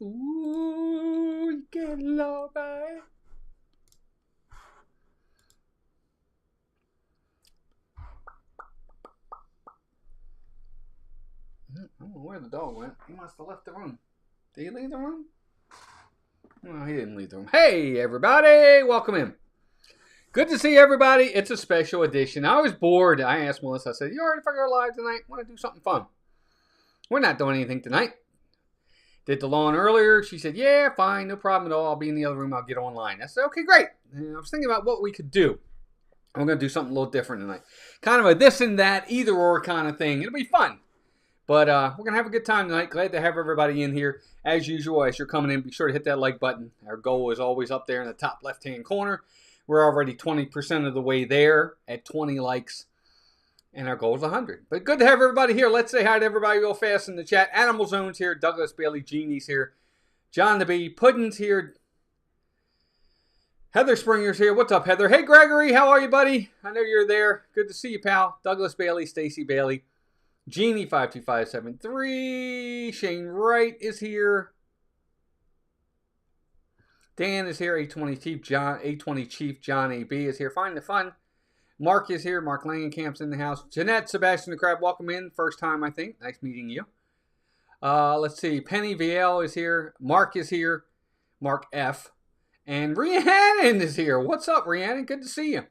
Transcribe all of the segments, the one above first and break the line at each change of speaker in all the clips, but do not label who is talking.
Ooh, you get love, babe. I don't know where the dog went. He must have left the room. Did he leave the room? No, he didn't leave the room. Hey, everybody. Welcome in. Good to see everybody. It's a special edition. I was bored. I asked Melissa, I said, you already figured out live tonight? Want to do something fun? We're not doing anything tonight. Did the lawn earlier. She said, yeah, fine. No problem at all. I'll be in the other room. I'll get online. I said, okay, great. And I was thinking about what we could do. I'm going to do something a little different tonight. Kind of a this and that, either or kind of thing. It'll be fun. But we're going to have a good time tonight. Glad to have everybody in here. As usual, as you're coming in, be sure to hit that like button. Our goal is always up there in the top left-hand corner. We're already 20% of the way there at 20 likes. And our goal is 100. But good to have everybody here. Let's say hi to everybody real fast in the chat. Animal Zone's here. Douglas Bailey. Jeannie's here. John the Bee. Puddin's here. Heather Springer's here. What's up, Heather? Hey, Gregory. How are you, buddy? I know you're there. Good to see you, pal. Douglas Bailey. Stacy Bailey. Jeannie 52573. Shane Wright is here. Dan is here. A20 Chief John AB is here. Find the fun. Mark is here. Mark Langenkamp's in the house. Jeanette Sebastian the Crab, welcome in. First time, I think. Nice meeting you. Let's see. Penny VL is here. Mark is here. Mark F. And Rhiannon is here. What's up, Rhiannon? Good to see you.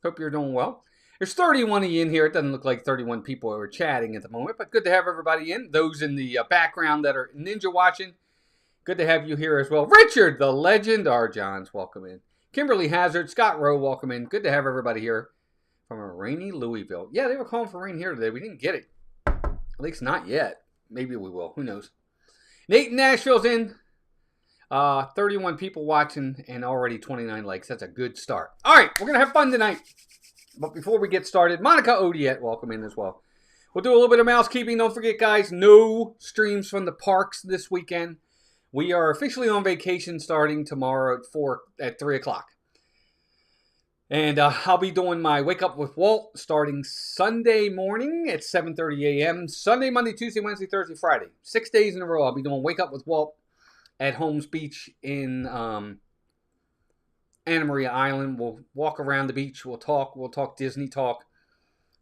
Hope you're doing well. There's 31 of you in here. It doesn't look like 31 people are chatting at the moment, but good to have everybody in. Those in the background that are ninja watching, good to have you here as well. Richard, the legend, R. Johns, welcome in. Kimberly Hazard, Scott Rowe, welcome in. Good to have everybody here from a rainy Louisville. Yeah, they were calling for rain here today. We didn't get it. At least not yet. Maybe we will. Who knows? Nate in Nashville's in. 31 people watching and already 29 likes. That's a good start. All right, we're going to have fun tonight. But before we get started, Monica Odiette, welcome in as well. We'll do a little bit of housekeeping. Don't forget, guys, no streams from the parks this weekend. We are officially on vacation starting tomorrow at 3 o'clock. And I'll be doing my Wake Up with Walt starting Sunday morning at 7:30 a.m. Sunday, Monday, Tuesday, Wednesday, Thursday, Friday. 6 days in a row, I'll be doing Wake Up with Walt at Holmes Beach in Anna Maria Island. We'll walk around the beach. We'll talk Disney talk.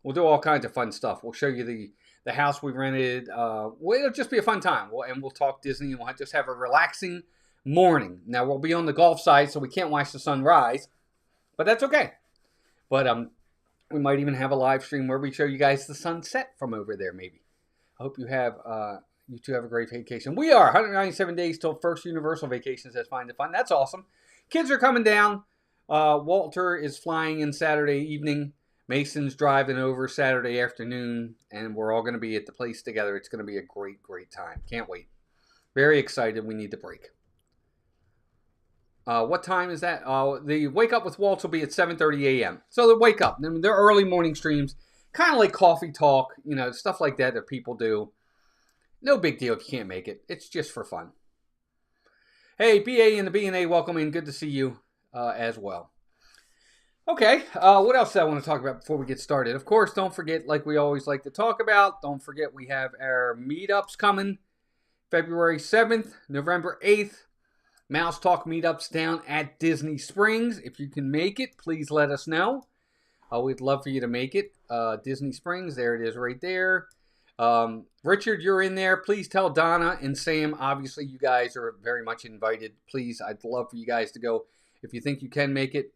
We'll do all kinds of fun stuff. We'll show you the house we rented. It'll just be a fun time. We'll talk Disney, and we'll just have a relaxing morning. Now, we'll be on the Gulf side, so we can't watch the sun rise, but that's okay. But we might even have a live stream where we show you guys the sunset from over there, maybe. I hope you two have a great vacation. We are 197 days till first Universal vacation says Find the Fun. That's awesome. Kids are coming down. Walter is flying in Saturday evening. Mason's driving over Saturday afternoon. And we're all going to be at the place together. It's going to be a great, great time. Can't wait. Very excited. We need the break. What time is that? The Wake Up with Walt will be at 7:30 a.m. So the wake up. They're early morning streams. Kind of like coffee talk. Stuff like that people do. No big deal if you can't make it. It's just for fun. Hey, BA and the B&A, welcome in. Good to see you as well. Okay, what else do I want to talk about before we get started? Of course, don't forget, like we always like to talk about, don't forget we have our meetups coming. February 7th, November 8th. Mouse Talk meetups down at Disney Springs. If you can make it, please let us know. We'd love for you to make it. Disney Springs, there it is right there. Richard, you're in there. Please tell Donna and Sam. Obviously, you guys are very much invited. Please, I'd love for you guys to go. If you think you can make it,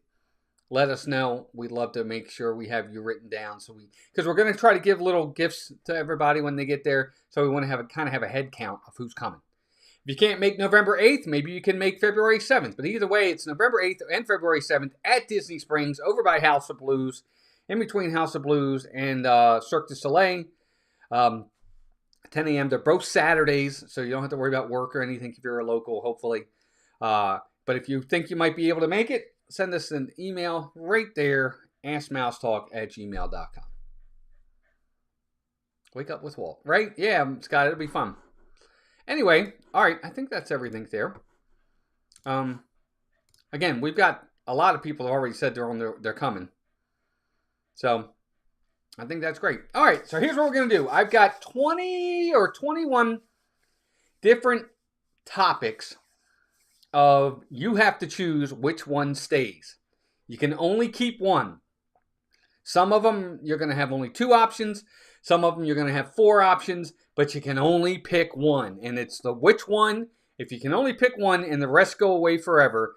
let us know. We'd love to make sure we have you written down. Because we're going to try to give little gifts to everybody when they get there. So we want to have a head count of who's coming. If you can't make November 8th, maybe you can make February 7th. But either way, it's November 8th and February 7th at Disney Springs over by House of Blues. In between House of Blues and Cirque du Soleil. 10 a.m. They're both Saturdays, so you don't have to worry about work or anything if you're a local, hopefully. But if you think you might be able to make it, send us an email right there, askmousetalk@gmail.com. Wake Up with Walt, right? Yeah, Scott, it'll be fun. Anyway, all right, I think that's everything there. Again, we've got a lot of people who already said they're coming. So I think that's great. All right, so here's what we're going to do. I've got 20 or 21 different topics of you have to choose which one stays. You can only keep one. Some of them you're going to have only 2 options. Some of them you're going to have 4 options, but you can only pick one. And it's the which one. If you can only pick one and the rest go away forever,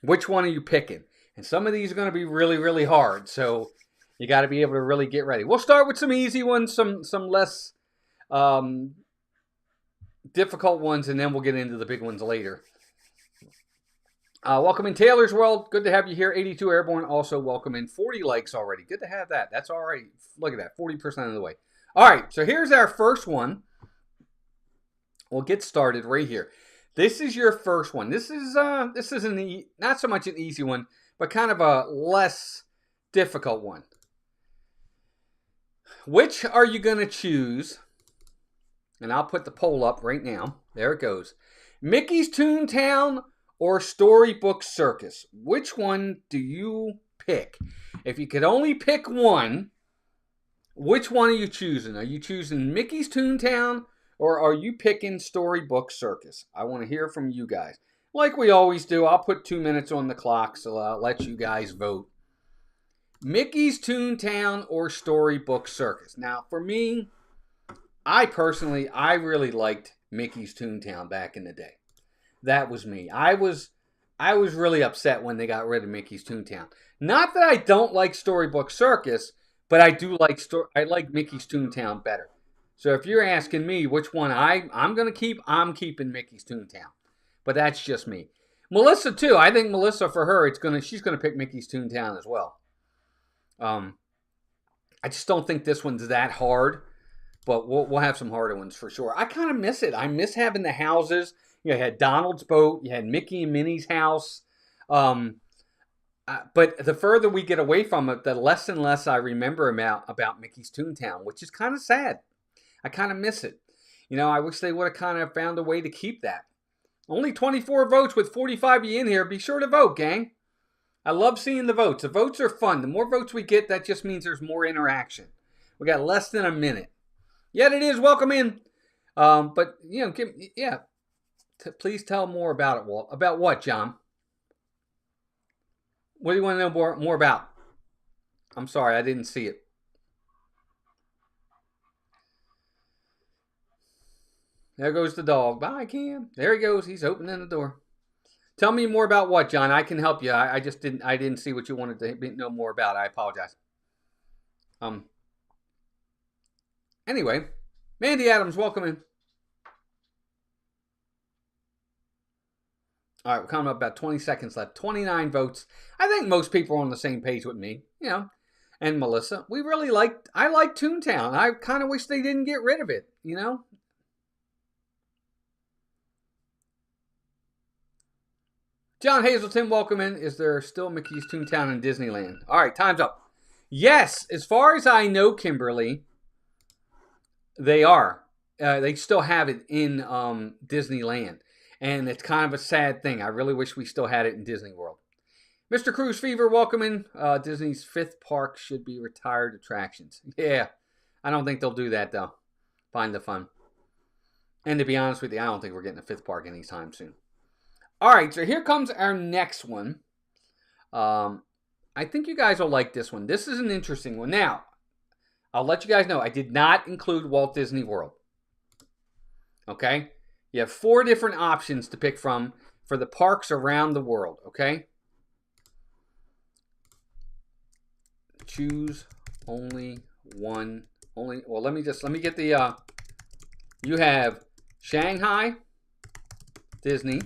which one are you picking? And some of these are going to be really, really hard. So you got to be able to really get ready. We'll start with some easy ones, some less difficult ones, and then we'll get into the big ones later. Welcome in Taylor's World. Good to have you here. 82 Airborne. Also welcome in. 40 likes already. Good to have that. That's all right. Look at that. 40% of the way. All right. So here's our first one. We'll get started right here. This is your first one. This is not so much an easy one, but kind of a less difficult one. Which are you going to choose? And I'll put the poll up right now. There it goes. Mickey's Toontown or Storybook Circus? Which one do you pick? If you could only pick one, which one are you choosing? Are you choosing Mickey's Toontown or are you picking Storybook Circus? I want to hear from you guys. Like we always do, I'll put 2 minutes on the clock, so I'll let you guys vote. Mickey's Toontown or Storybook Circus? Now, for me, I really liked Mickey's Toontown back in the day. That was me. I was really upset when they got rid of Mickey's Toontown. Not that I don't like Storybook Circus, but I do like I like Mickey's Toontown better. So if you're asking me which one I'm going to keep, I'm keeping Mickey's Toontown. But that's just me. Melissa too. I think Melissa, for her, she's going to pick Mickey's Toontown as well. I just don't think this one's that hard, but we'll have some harder ones for sure. I kind of miss it. I miss having the houses. You had Donald's boat. You had Mickey and Minnie's house. But the further we get away from it, the less and less I remember about Mickey's Toontown, which is kind of sad. I kind of miss it. I wish they would have kind of found a way to keep that. Only 24 votes with 45 of you in here. Be sure to vote, gang. I love seeing the votes. The votes are fun. The more votes we get, that just means there's more interaction. We got less than a minute. Yet it is. Welcome in. But, please tell more about it, Walt. About what, John? What do you want to know more about? I'm sorry, I didn't see it. There goes the dog. Bye, Cam. There he goes. He's opening the door. Tell me more about what, John? I can help you. I just didn't see what you wanted to know more about. I apologize. Anyway, Mandy Adams, welcome in. All right, we're coming up about 20 seconds left. 29 votes. I think most people are on the same page with me, and Melissa. I like Toontown. I kind of wish they didn't get rid of it, John Hazelton, welcome in. Is there still Mickey's Toontown in Disneyland? All right, time's up. Yes, as far as I know, Kimberly, they are. They still have it in Disneyland. And it's kind of a sad thing. I really wish we still had it in Disney World. Mr. Cruise Fever, welcome in. Disney's 5th park should be retired attractions. Yeah, I don't think they'll do that, though. Find the fun. And to be honest with you, I don't think we're getting a 5th park anytime soon. All right, so here comes our next one. I think you guys will like this one. This is an interesting one. Now, I'll let you guys know, I did not include Walt Disney World. Okay? You have 4 different options to pick from for the parks around the world, okay? Choose only one. Well, let me get the, you have Shanghai, Disney.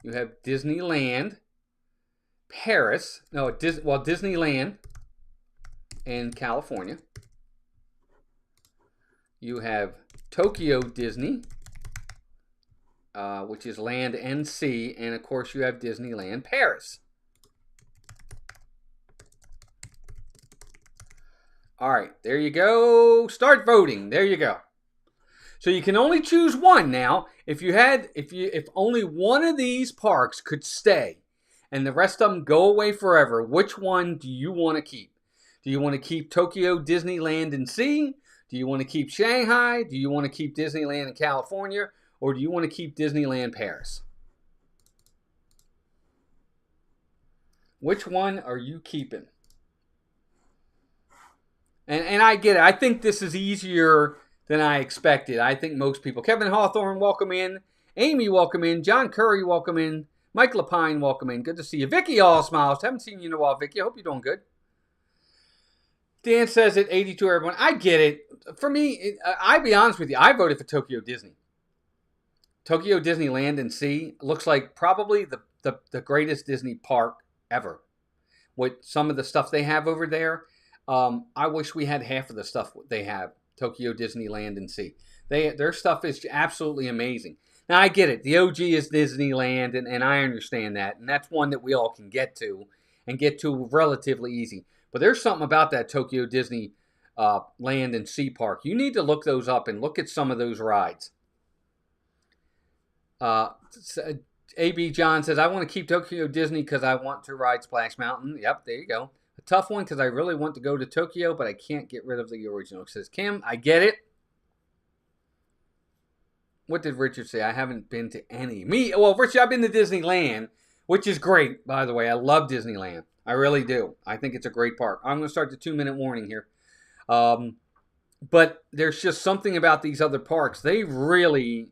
You have Disneyland, Paris. No, Disneyland in California. You have Tokyo Disney, which is land and sea. And, of course, you have Disneyland, Paris. All right, there you go. Start voting. There you go. So you can only choose one now. If only one of these parks could stay and the rest of them go away forever, which one do you want to keep? Do you want to keep Tokyo Disneyland and Sea? Do you want to keep Shanghai? Do you want to keep Disneyland in California? or do you want to keep Disneyland Paris? Which one are you keeping? And I get it. I think this is easier than I expected. I think most people. Kevin Hawthorne, welcome in. Amy, welcome in. John Curry, welcome in. Mike Lapine, welcome in. Good to see you. Vicky, all smiles. Haven't seen you in a while, Vicky. I hope you're doing good. Dan says it, 82, everyone. I get it. For me, I'll be honest with you. I voted for Tokyo Disney. Tokyo Disneyland and Sea looks like probably the greatest Disney park ever. With some of the stuff they have over there, I wish we had half of the stuff they have. Tokyo Disneyland and Sea. Their stuff is absolutely amazing. Now, I get it. The OG is Disneyland, and I understand that. And that's one that we all can get to and get to relatively easy. But there's something about that Tokyo Disney Land and Sea Park. You need to look those up and look at some of those rides. A.B. John says, I want to keep Tokyo Disney because I want to ride Splash Mountain. Yep, there you go. A tough one because I really want to go to Tokyo, but I can't get rid of the original. Says Kim, I get it. What did Richard say? I haven't been to any. Well, Richard, I've been to Disneyland, which is great, by the way. I love Disneyland. I really do. I think it's a great park. I'm going to start the 2-minute warning here. But there's just something about these other parks. They really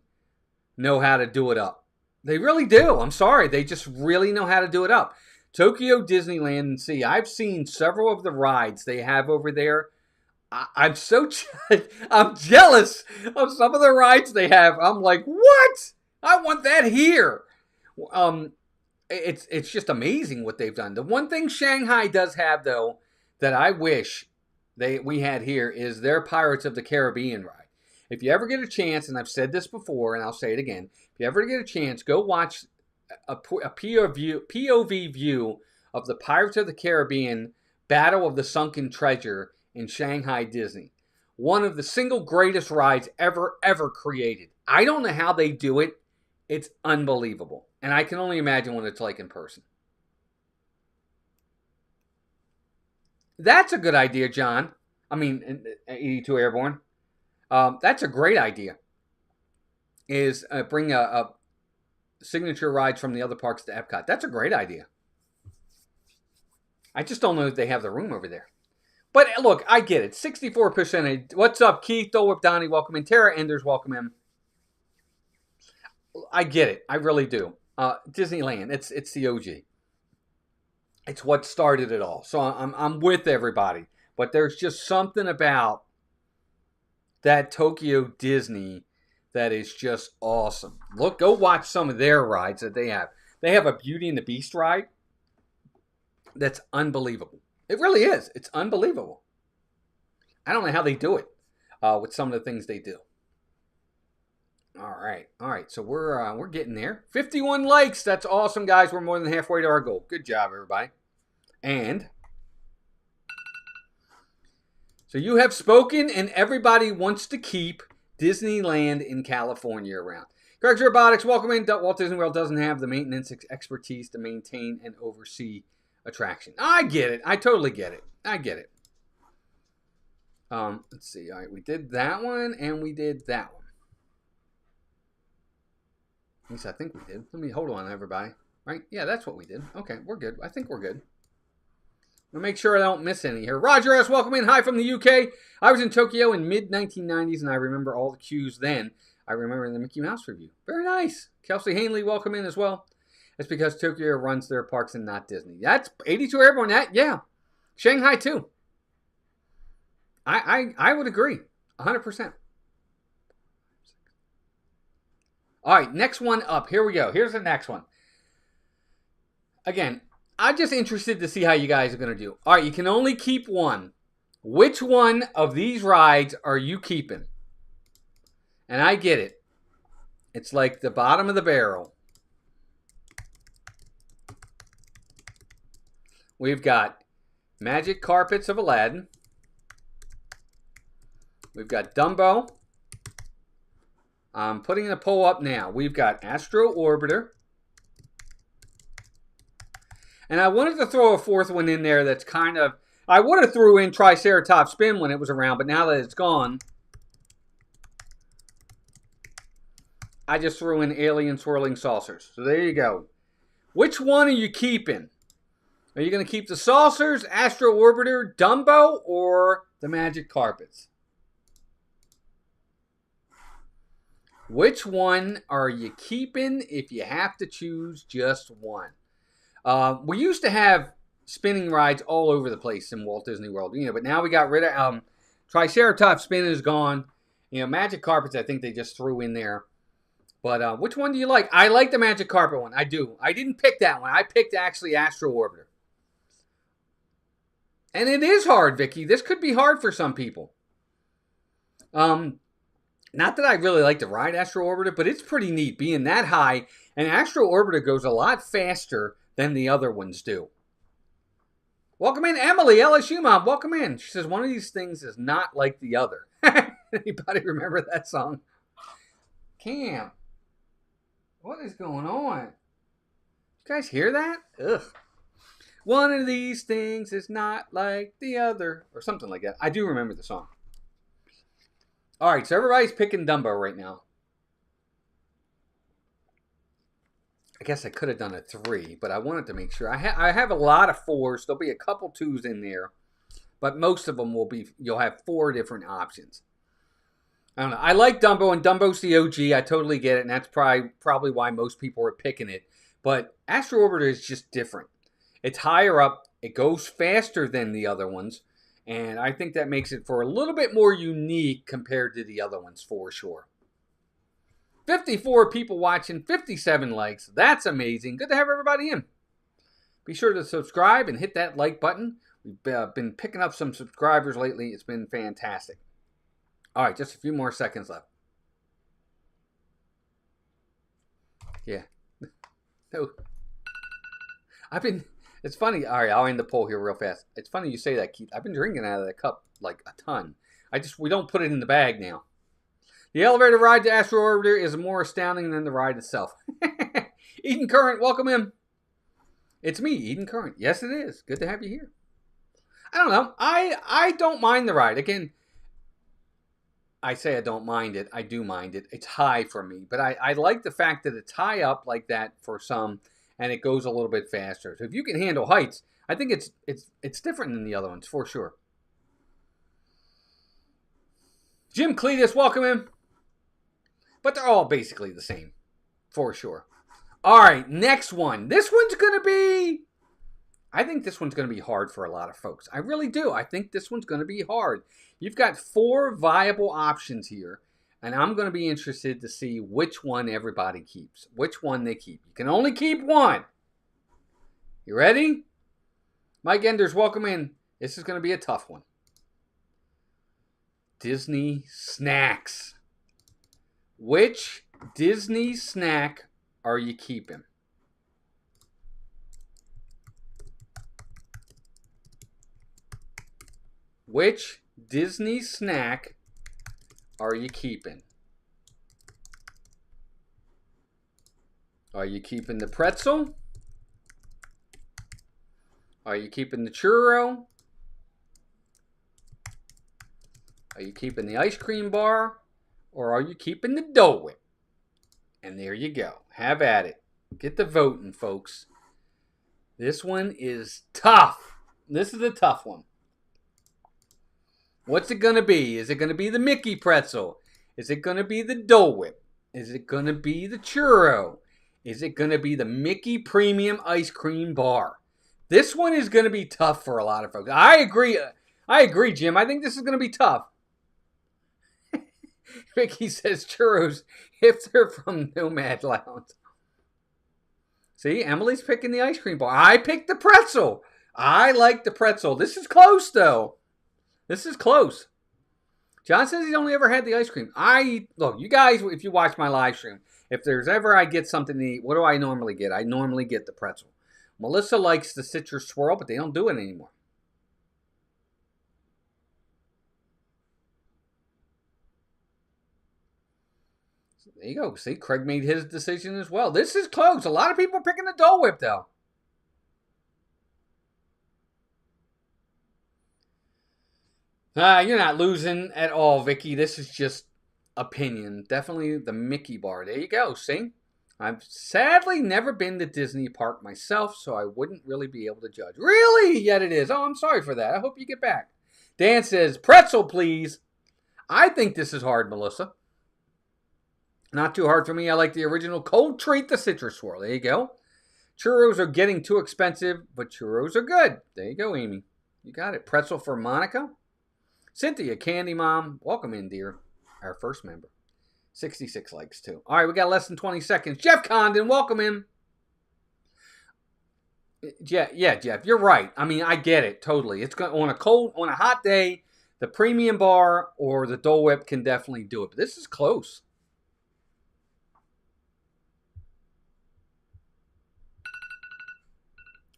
know how to do it up. They really do. I'm sorry. They just really know how to do it up. Tokyo Disneyland and Sea. I've seen several of the rides they have over there. I'm jealous of some of the rides they have. I'm like, what? I want that here. It's just amazing what they've done. The one thing Shanghai does have, though, that I wish we had here is their Pirates of the Caribbean ride. If you ever get a chance, and I've said this before, and I'll say it again, if you ever get a chance, go watch a POV view of the Pirates of the Caribbean Battle of the Sunken Treasure in Shanghai Disney. One of the single greatest rides ever created. I don't know how they do it. It's unbelievable. And I can only imagine what it's like in person. That's a good idea, John. 82 Airborne. That's a great idea. Is bring a signature rides from the other parks to Epcot. That's a great idea. I just don't know if they have the room over there. But look, I get it. 64%. What's up, Keith? Dole Whip Donnie, welcome in. Tara Enders, welcome in. I get it. I really do. Disneyland, it's the OG. It's what started it all. So I'm with everybody. But there's just something about that Tokyo Disney that is just awesome. Look, go watch some of their rides that they have. They have a Beauty and the Beast ride that's unbelievable. It really is. It's unbelievable. I don't know how they do it with some of the things they do. All right. So we're getting there. 51 likes. That's awesome, guys. We're more than halfway to our goal. Good job, everybody. And so you have spoken, and everybody wants to keep Disneyland in California around. Greg's Robotics, welcome in. Walt Disney World doesn't have the maintenance expertise to maintain and oversee attraction. I get it. I totally get it. I get it. Let's see. All right, we did that one, and we did that one. At least I think we did. Let me hold on, everybody. Right? Yeah, that's what we did. Okay, we're good. I think we're good. I'll make sure I don't miss any here. Roger S., welcome in. Hi from the UK. I was in Tokyo in mid-1990s, and I remember all the queues then. I remember the Mickey Mouse review. Very nice. Kelsey Hanley, welcome in as well. It's because Tokyo runs their parks and not Disney. That's 82 Airborne. Yeah. Shanghai, too. I would agree. 100%. All right, next one up. Here we go. Here's the next one. Again, I'm just interested to see how you guys are going to do. All right, you can only keep one. Which one of these rides are you keeping? And I get it. It's like the bottom of the barrel. We've got Magic Carpets of Aladdin. We've got Dumbo. I'm putting the poll up now. We've got Astro Orbiter. And I wanted to throw a fourth one in there that's kind of... I would have threw in Triceratops Spin when it was around, but now that it's gone... I just threw in alien swirling saucers. So there you go. Which one are you keeping? Are you going to keep the saucers, Astro Orbiter, Dumbo, or the magic carpets? Which one are you keeping if you have to choose just one? We used to have spinning rides all over the place in Walt Disney World, but now we got rid of Triceratops spin is gone. Magic carpets, I think they just threw in there. But which one do you like? I like the magic carpet one. I do. I didn't pick that one. I picked actually Astro Orbiter. And it is hard, Vicky. This could be hard for some people. Not that I really like to ride Astro Orbiter, but it's pretty neat being that high. And Astro Orbiter goes a lot faster than the other ones do. Welcome in, Emily, LSU Mom. Welcome in. She says, one of these things is not like the other. Anybody remember that song? Cam, what is going on? You guys hear that? Ugh. One of these things is not like the other. Or something like that. I do remember the song. All right, so everybody's picking Dumbo right now. I guess I could have done a 3, but I wanted to make sure. I have a lot of 4s. There'll be a couple 2s in there, but most of them will be. You'll have 4 different options. I don't know. I like Dumbo, and Dumbo's the OG. I totally get it, and that's probably why most people are picking it. But Astro Orbiter is just different. It's higher up. It goes faster than the other ones. And I think that makes it for a little bit more unique compared to the other ones for sure. 54 people watching, 57 likes. That's amazing. Good to have everybody in. Be sure to subscribe and hit that like button. We've been picking up some subscribers lately. It's been fantastic. All right, just a few more seconds left. Yeah. No. It's funny. All right, I'll end the poll here real fast. It's funny you say that, Keith. I've been drinking out of that cup like a ton. We don't put it in the bag now. The elevator ride to Astro Orbiter is more astounding than the ride itself. Eden Current, welcome in. It's me, Eden Current. Yes, it is. Good to have you here. I don't know. I don't mind the ride. Again, I say I don't mind it. I do mind it. It's high for me. But I like the fact that it's high up like that for some. And it goes a little bit faster. So if you can handle heights, I think it's different than the other ones for sure. Jim Cletus, welcome in. But they're all basically the same for sure. All right, next one. This one's going to be... I think this one's going to be hard for a lot of folks. I really do. I think this one's going to be hard. You've got 4 viable options here. And I'm going to be interested to see which one everybody keeps. Which one they keep. You can only keep one. You ready? Mike Enders, welcome in. This is going to be a tough one. Disney snacks. Which Disney snack are you keeping? Which Disney snack are you keeping? Are you keeping the pretzel? Are you keeping the churro? Are you keeping the ice cream bar? Or are you keeping the Dole Whip? And there you go. Have at it. Get the voting, folks. This one is tough. This is a tough one. What's it going to be? Is it going to be the Mickey pretzel? Is it going to be the Dole Whip? Is it going to be the churro? Is it going to be the Mickey Premium Ice Cream Bar? This one is going to be tough for a lot of folks. I agree. I agree, Jim. I think this is going to be tough. Ricky says churros if they're from Nomad Lounge. See, Emily's picking the ice cream bar. I picked the pretzel. I like the pretzel. This is close, though. This is close. John says he's only ever had the ice cream. Look, you guys, if you watch my live stream, if there's ever I get something to eat, what do I normally get? I normally get the pretzel. Melissa likes the citrus swirl, but they don't do it anymore. So there you go. See, Craig made his decision as well. This is close. A lot of people are picking the Dole Whip, though. You're not losing at all, Vicky. This is just opinion, definitely the Mickey bar. There you go. See? I've sadly never been to Disney Park myself, so I wouldn't really be able to judge. Really? Yet it is. Oh, I'm sorry for that. I hope you get back. Dan says, pretzel, please. I think this is hard, Melissa. Not too hard for me. I like the original cold treat, the citrus swirl. There you go. Churros are getting too expensive, but churros are good. There you go, Amy. You got it. Pretzel for Monica. Cynthia, Candy Mom. Welcome in, dear. Our first member. 66 likes, too. All right, we got less than 20 seconds. Jeff Condon, welcome in. Yeah, Jeff, you're right. I mean, I get it, totally. It's on a hot day, the premium bar or the Dole Whip can definitely do it. But this is close.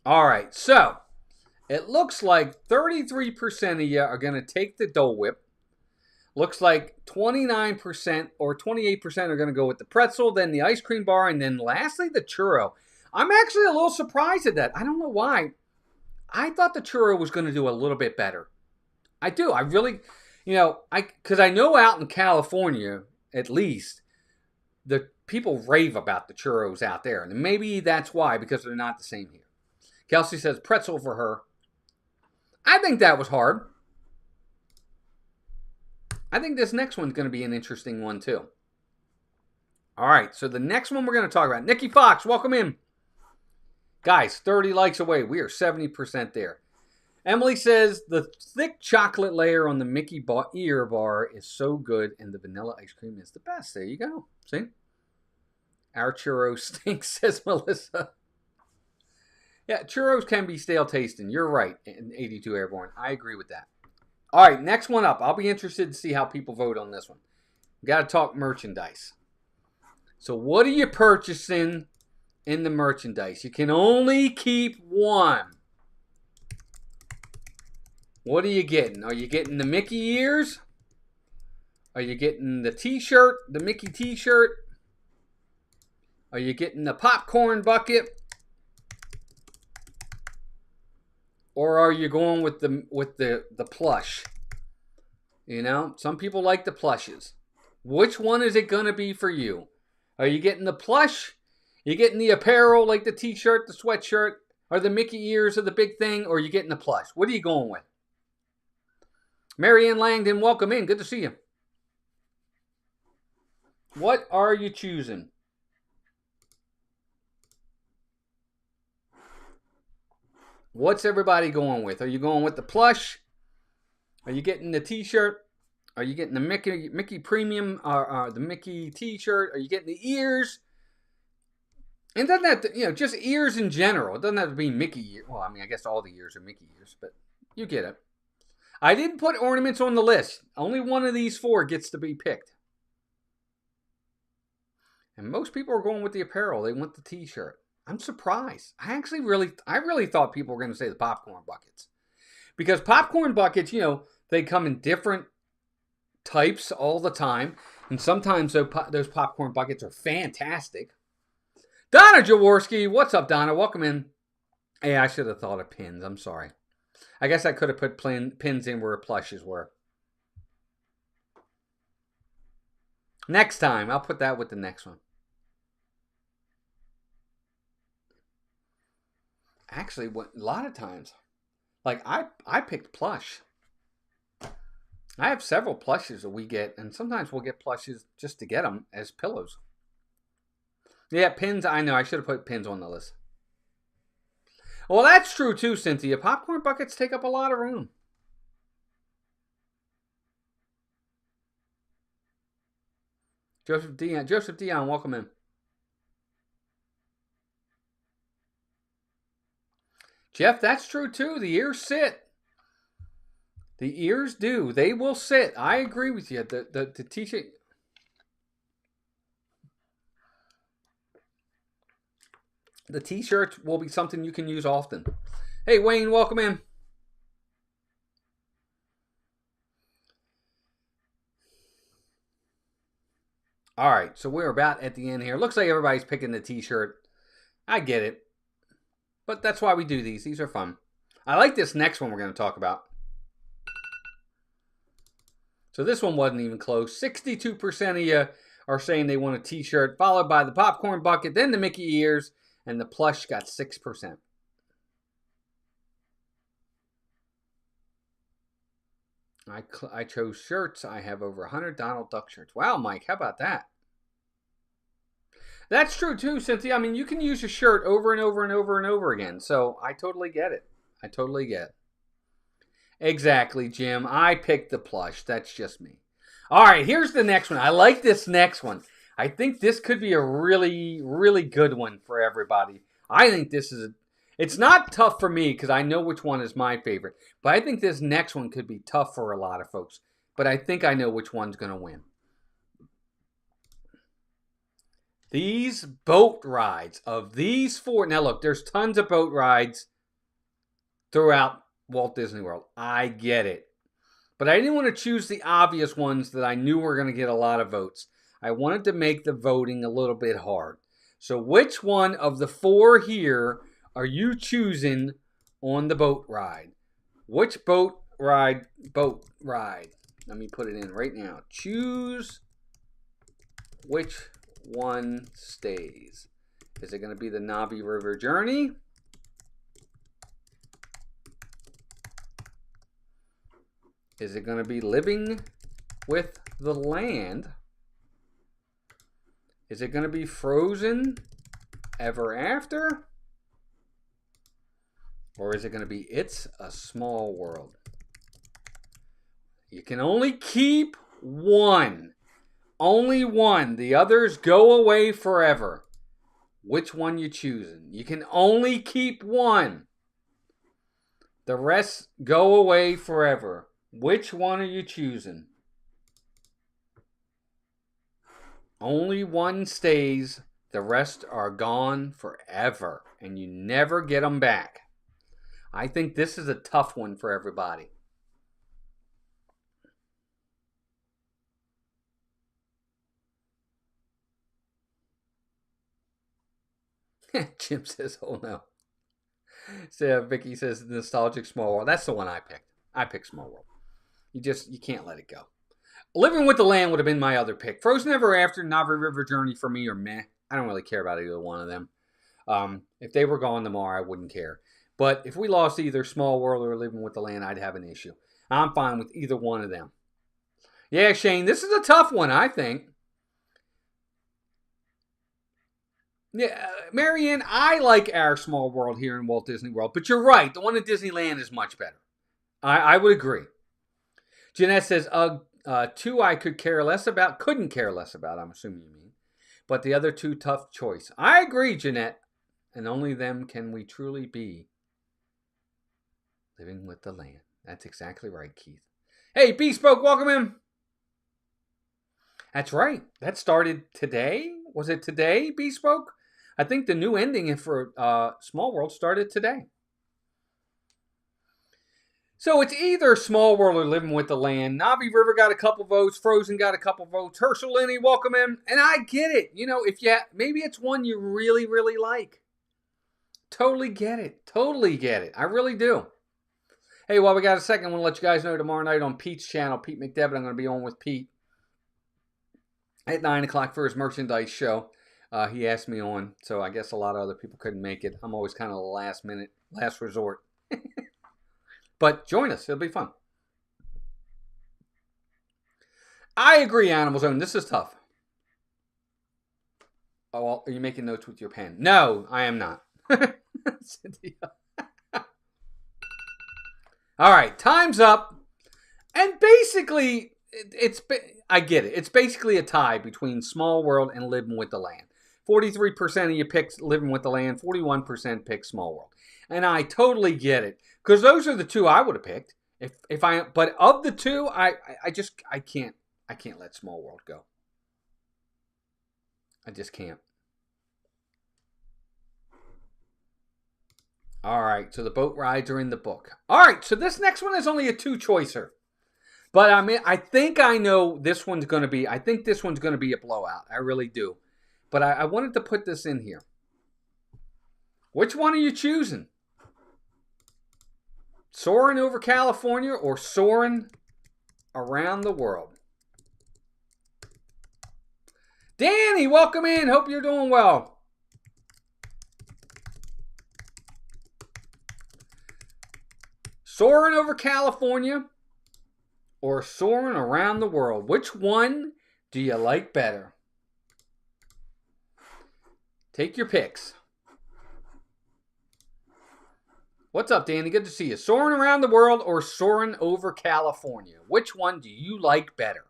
All right, so it looks like 33% of you are going to take the Dole Whip. Looks like 29% or 28% are going to go with the pretzel, then the ice cream bar, and then lastly the churro. I'm actually a little surprised at that. I don't know why. I thought the churro was going to do a little bit better. I do. I really, because I know out in California, at least, the people rave about the churros out there. And maybe that's why, because they're not the same here. Kelsey says pretzel for her. I think that was hard. I think this next one's going to be an interesting one, too. All right, so the next one we're going to talk about. Nikki Fox, welcome in. Guys, 30 likes away. We are 70% there. Emily says, the thick chocolate layer on the Mickey ear bar is so good, and the vanilla ice cream is the best. There you go. See? Our churros stink, says Melissa. Yeah, churros can be stale tasting. You're right, 82 Airborne. I agree with that. All right, next one up. I'll be interested to see how people vote on this one. We got to talk merchandise. So what are you purchasing in the merchandise? You can only keep one. What are you getting? Are you getting the Mickey ears? Are you getting the t-shirt, the Mickey t-shirt? Are you getting the popcorn bucket? Or are you going with the plush? You know, some people like the plushes. Which one is it going to be for you? Are you getting the plush? You getting the apparel like the t-shirt, the sweatshirt, or the Mickey ears or the big thing? Or are you getting the plush? What are you going with? Marianne Langdon, welcome in. Good to see you. What are you choosing? What's everybody going with? Are you going with the plush? Are you getting the t-shirt? Are you getting the Mickey premium or the Mickey t-shirt? Are you getting the ears? And doesn't have to, just ears in general. It doesn't have to be Mickey ears. Well, I mean, I guess all the ears are Mickey ears, but you get it. I didn't put ornaments on the list. Only one of these four gets to be picked. And most people are going with the apparel. They want the t-shirt. I'm surprised. I really thought people were going to say the popcorn buckets. Because popcorn buckets, they come in different types all the time. And sometimes those popcorn buckets are fantastic. Donna Jaworski, what's up, Donna? Welcome in. Hey, I should have thought of pins. I'm sorry. I guess I could have put pins in where plushes were. Next time, I'll put that with the next one. Actually, a lot of times, like I picked plush. I have several plushes that we get, and sometimes we'll get plushes just to get them as pillows. Yeah, pins, I know. I should have put pins on the list. Well, that's true too, Cynthia. Popcorn buckets take up a lot of room. Joseph Dion, welcome in. Jeff, that's true too. The ears sit. The ears do. They will sit. I agree with you. The t-shirt. The t-shirt will be something you can use often. Hey, Wayne, welcome in. All right, so we're about at the end here. Looks like everybody's picking the t-shirt. I get it. But that's why we do these. These are fun. I like this next one we're going to talk about. So this one wasn't even close. 62% of you are saying they want a t-shirt, followed by the popcorn bucket, then the Mickey ears, and the plush got 6%. I chose shirts. I have over 100 Donald Duck shirts. Wow, Mike, how about that? That's true too, Cynthia. I mean, you can use a shirt over and over and over and over again. So I totally get it. I totally get it. Exactly, Jim. I picked the plush. That's just me. All right, here's the next one. I like this next one. I think this could be a really, really good one for everybody. I think this is... It's not tough for me because I know which one is my favorite. But I think this next one could be tough for a lot of folks. But I think I know which one's going to win. These boat rides of these four... Now look, there's tons of boat rides throughout Walt Disney World. I get it. But I didn't want to choose the obvious ones that I knew were going to get a lot of votes. I wanted to make the voting a little bit hard. So which one of the four here are you choosing on the boat ride? Which boat ride? Let me put it in right now. Choose which one stays. Is it going to be the Navi River Journey? Is it going to be Living with the Land? Is it going to be Frozen Ever After? Or is it going to be It's a Small World? You can only keep one. Only one. The others go away forever. Which one you choosing? You can only keep one. The rest go away forever. Which one are you choosing? Only one stays. The rest are gone forever. And you never get them back. I think this is a tough one for everybody. Jim says, oh no. So Vicky says, Nostalgic Small World. That's the one I picked. I picked Small World. You can't let it go. Living with the Land would have been my other pick. Frozen Ever After, Navi River Journey for me are meh. I don't really care about either one of them. If they were gone tomorrow, I wouldn't care. But if we lost either Small World or Living with the Land, I'd have an issue. I'm fine with either one of them. Yeah, Shane, this is a tough one, I think. Yeah, Marianne, I like our Small World here in Walt Disney World. But you're right. The one in Disneyland is much better. I would agree. Jeanette says, two I couldn't care less about, I'm assuming you mean. But the other two, tough choice. I agree, Jeanette. And only them can we truly be living with the land. That's exactly right, Keith. Hey, Bespoke, welcome in. That's right. That started today. Was it today, Bespoke? I think the new ending for Small World started today. So it's either Small World or Living with the Land. Navi River got a couple votes. Frozen got a couple votes. Herschel Linney, welcome in. And I get it. You know, maybe it's one you really, really like. Totally get it. Totally get it. I really do. Hey, while we got a second, I want to let you guys know tomorrow night on Pete's channel, Pete McDevitt, I'm going to be on with Pete at 9 o'clock for his merchandise show. He asked me on, so I guess a lot of other people couldn't make it. I'm always kind of the last minute, last resort. But join us. It'll be fun. I agree, Animal Zone. This is tough. Oh, well, are you making notes with your pen? No, I am not. All right, time's up. And basically, I get it. It's basically a tie between Small World and Living with the Land. 43% of you picked Living with the Land. 41% picked Small World. And I totally get it. Because those are the two I would have picked. But of the two, I can't let Small World go. I just can't. All right, so the boat rides are in the book. All right, so this next one is only a two-choicer. But I think I know this one's going to be, I think this one's going to be a blowout. I really do. But I wanted to put this in here. Which one are you choosing? Soaring over California or Soaring around the world. Danny, welcome in. Hope you're doing well. Soaring over California or soaring around the world? Which one do you like better? Take your picks. What's up, Danny? Good to see you. Soaring around the world or soaring over California? Which one do you like better?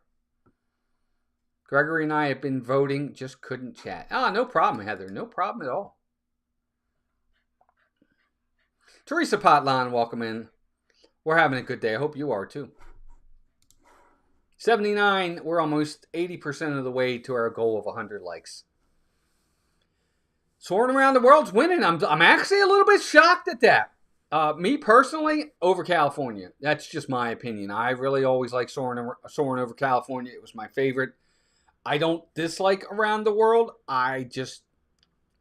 Gregory and I have been voting, just couldn't chat. Ah, no problem, Heather. No problem at all. Teresa Potlan, welcome in. We're having a good day. I hope you are too. 79, we're almost 80% of the way to our goal of 100 likes. Soaring around the world's winning. I'm actually a little bit shocked at that. Me personally, over California. That's just my opinion. I really always like soaring over California. It was my favorite. I don't dislike Around the World. I just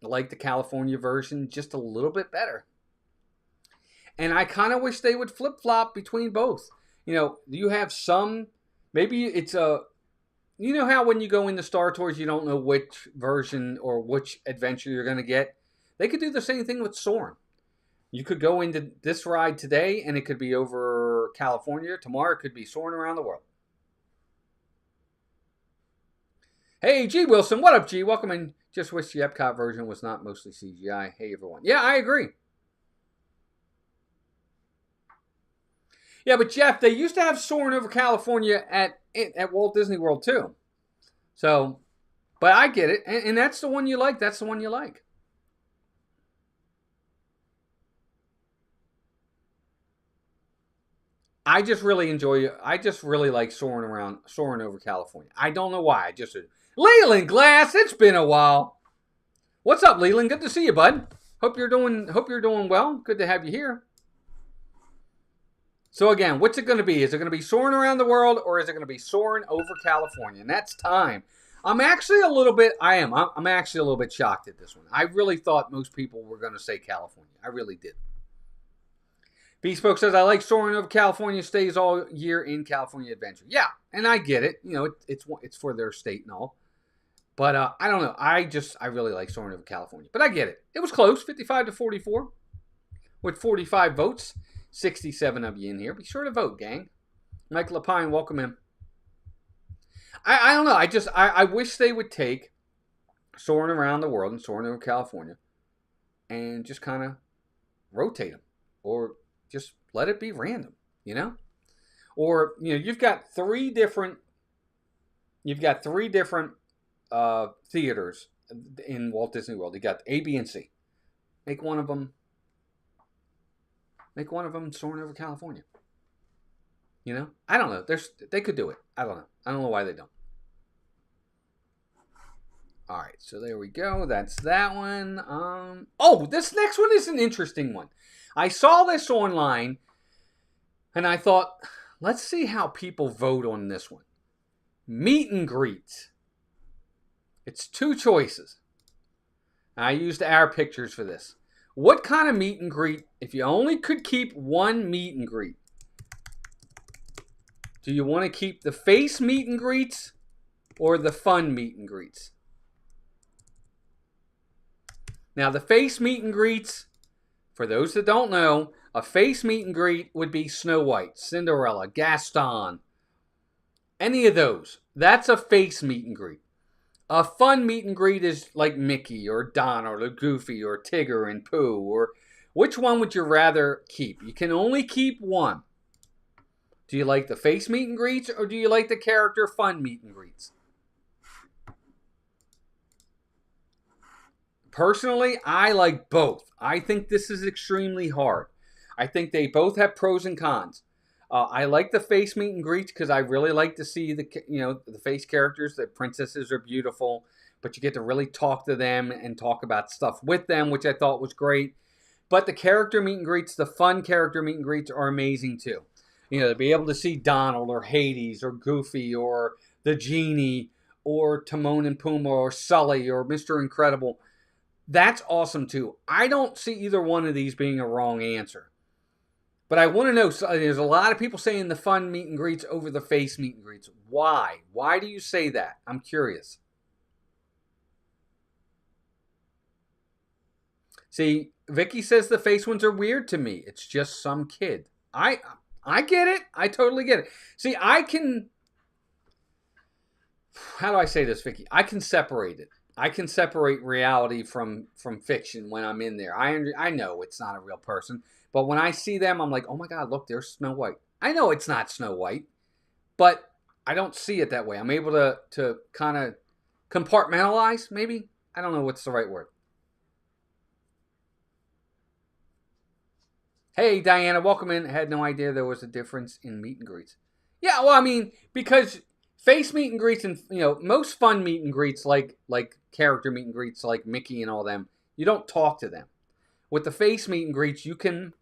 like the California version just a little bit better. And I kind of wish they would flip-flop between both. You know, you have some, maybe it's a, you know how when you go into Star Tours, you don't know which version or which adventure you're going to get? They could do the same thing with Soaring. You could go into this ride today, and it could be over California. Tomorrow, it could be Soaring Around the World. Hey, G. Wilson. What up, G? Welcome in. Just wish the Epcot version was not mostly CGI. Hey, everyone. Yeah, I agree. Yeah, but Jeff, they used to have Soaring over California at Walt Disney World too. So, but I get it. And that's the one you like. That's the one you like. I just really like soaring over California. I don't know why. Leland Glass, it's been a while. What's up, Leland? Good to see you, bud. Hope you're doing well. Good to have you here. So again, what's it going to be? Is it going to be Soaring Around the World, or is it going to be Soaring over California? And that's time. I'm actually a little bit shocked at this one. I really thought most people were going to say California. I really did. Bespoke says, I like Soaring over California, stays all year in California Adventure. Yeah, and I get it. You know, it's for their state and all. But I don't know. I really like Soaring over California. But I get it. It was close, 55-44, with 45 votes. 67 of you in here. Be sure to vote, gang. Mike Lapine, welcome in. I don't know. I wish they would take Soaring Around the World and Soaring over California and just kind of rotate them, or just let it be random, you know? Or, you know, you've got three different theaters in Walt Disney World. You got A, B, and C. Make one of them Soaring over California. You know? I don't know. They could do it. I don't know. I don't know why they don't. All right, so there we go. That's that one. This next one is an interesting one. I saw this online, and I thought, let's see how people vote on this one. Meet and greets. It's two choices. I used our pictures for this. What kind of meet and greet, if you only could keep one meet and greet, do you want to keep the face meet and greets or the fun meet and greets? Now, the face meet and greets, for those that don't know, a face meet and greet would be Snow White, Cinderella, Gaston, any of those. That's a face meet and greet. A fun meet and greet is like Mickey or Donald or Goofy or Tigger and Pooh. Or which one would you rather keep? You can only keep one. Do you like the face meet and greets, or do you like the character fun meet and greets? Personally, I like both. I think this is extremely hard. I think they both have pros and cons. I like the face meet and greets because I really like to see the face characters. The princesses are beautiful, but you get to really talk to them and talk about stuff with them, which I thought was great. But the character meet and greets, the fun character meet and greets are amazing too. You know, to be able to see Donald or Hades or Goofy or the Genie or Timon and Pumbaa or Sully or Mr. Incredible, that's awesome too. I don't see either one of these being a wrong answer. But I want to know, so there's a lot of people saying the fun meet and greets over the face meet and greets. Why? Why do you say that? I'm curious. See, Vicky says the face ones are weird to me. It's just some kid. I get it. I totally get it. See, I can... How do I say this, Vicky? I can separate it. I can separate reality from fiction when I'm in there. I know it's not a real person. But when I see them, I'm like, oh my God, look, there's Snow White. I know it's not Snow White, but I don't see it that way. I'm able to kind of compartmentalize, maybe. I don't know what's the right word. Hey, Diana, welcome in. I had no idea there was a difference in meet and greets. Yeah, well, I mean, because face meet and greets and, most fun meet and greets like character meet and greets like Mickey and all them, you don't talk to them. With the face meet and greets, you can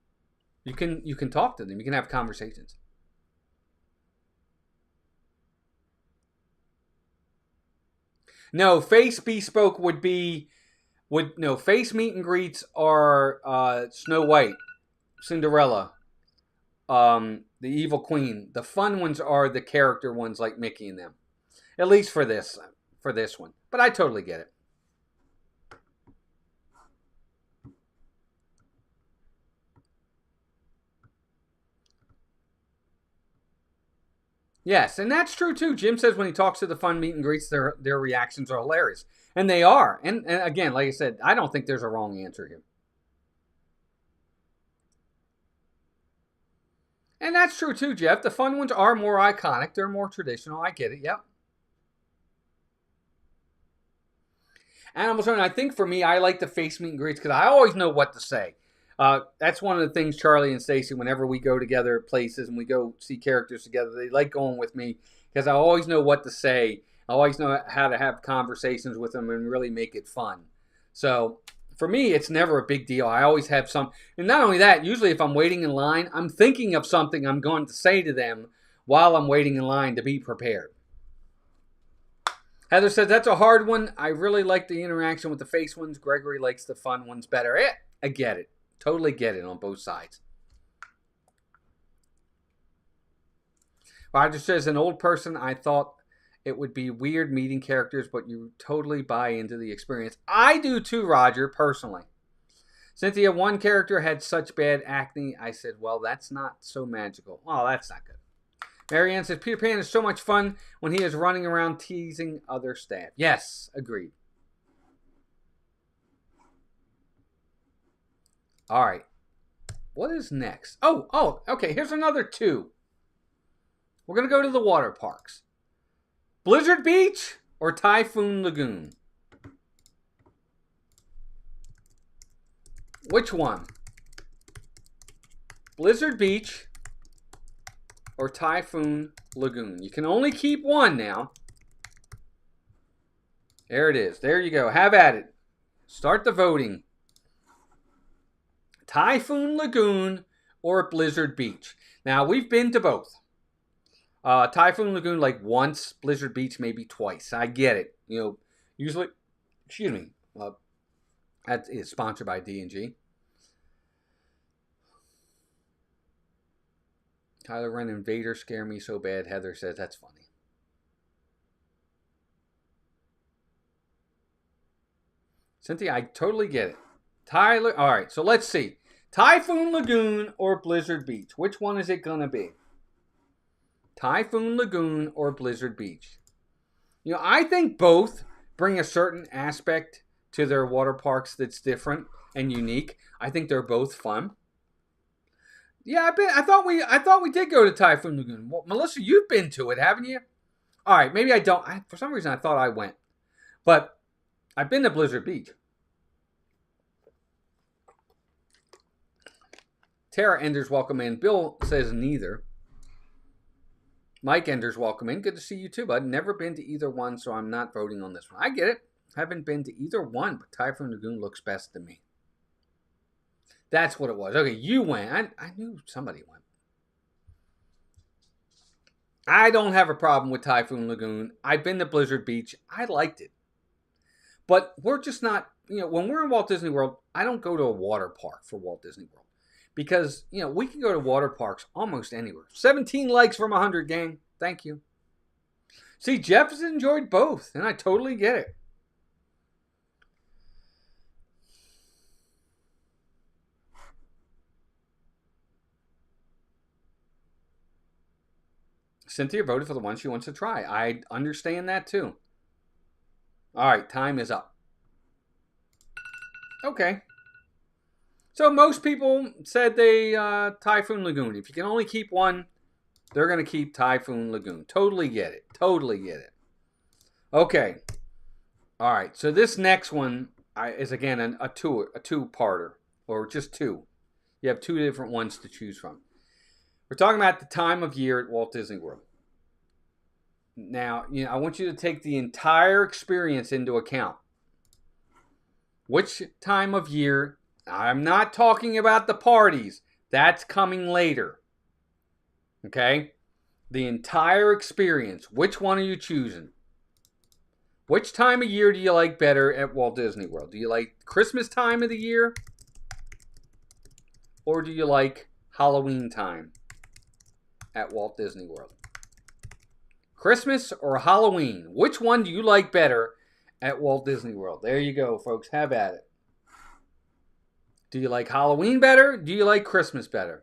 talk to them. You can have conversations. No, face bespoke face meet and greets are Snow White, Cinderella, the Evil Queen. The fun ones are the character ones like Mickey and them. At least for this one. But I totally get it. Yes, and that's true too. Jim says when he talks to the fun meet and greets, their reactions are hilarious. And they are. And again, like I said, I don't think there's a wrong answer here. And that's true too, Jeff. The fun ones are more iconic. They're more traditional. I get it. Yep. Animals Run. I think for me, I like the face meet and greets because I always know what to say. That's one of the things Charlie and Stacy, whenever we go together at places and we go see characters together, they like going with me because I always know what to say. I always know how to have conversations with them and really make it fun. So for me, it's never a big deal. I always have some. And not only that, usually if I'm waiting in line, I'm thinking of something I'm going to say to them while I'm waiting in line to be prepared. Heather says, that's a hard one. I really like the interaction with the face ones. Gregory likes the fun ones better. I get it. Totally get it on both sides. Roger says, an old person, I thought it would be weird meeting characters, but you totally buy into the experience. I do too, Roger, personally. Cynthia, one character had such bad acne. I said, well, that's not so magical. Oh, that's not good. Marianne says, Peter Pan is so much fun when he is running around teasing other staff. Yes, agreed. All right. What is next? Oh, okay. Here's another two. We're going to go to the water parks. Blizzard Beach or Typhoon Lagoon? Which one? Blizzard Beach or Typhoon Lagoon? You can only keep one now. There it is. There you go. Have at it. Start the voting. Typhoon Lagoon or Blizzard Beach. Now, we've been to both. Typhoon Lagoon like once, Blizzard Beach maybe twice. I get it. Usually, that is sponsored by D&G. Tyler Ren and Vader scare me so bad, Heather says. That's funny. Cynthia, I totally get it. Tyler, all right, so let's see. Typhoon Lagoon or Blizzard Beach? Which one is it going to be? Typhoon Lagoon or Blizzard Beach? I think both bring a certain aspect to their water parks that's different and unique. I think they're both fun. Yeah, I thought we did go to Typhoon Lagoon. Well, Melissa, you've been to it, haven't you? All right, maybe I don't. For some reason, I thought I went. But I've been to Blizzard Beach. Tara Enders, welcome in. Bill says neither. Mike Enders, welcome in. Good to see you too, bud. Never been to either one, so I'm not voting on this one. I get it. Haven't been to either one, but Typhoon Lagoon looks best to me. That's what it was. Okay, you went. I knew somebody went. I don't have a problem with Typhoon Lagoon. I've been to Blizzard Beach. I liked it. But we're just not, when we're in Walt Disney World, I don't go to a water park for Walt Disney World. Because, you know, we can go to water parks almost anywhere. 17 likes from 100, gang. Thank you. See, Jeff has enjoyed both, and I totally get it. Cynthia voted for the one she wants to try. I understand that too. All right, time is up. Okay. So most people said they Typhoon Lagoon. If you can only keep one, they're going to keep Typhoon Lagoon. Totally get it. Totally get it. Okay. All right. So this next one is, again, a two-parter, or just two. You have two different ones to choose from. We're talking about the time of year at Walt Disney World. Now, you know, I want you to take the entire experience into account. Which time of year? I'm not talking about the parties. That's coming later. Okay? The entire experience. Which one are you choosing? Which time of year do you like better at Walt Disney World? Do you like Christmas time of the year? Or do you like Halloween time at Walt Disney World? Christmas or Halloween? Which one do you like better at Walt Disney World? There you go, folks. Have at it. Do you like Halloween better? Do you like Christmas better?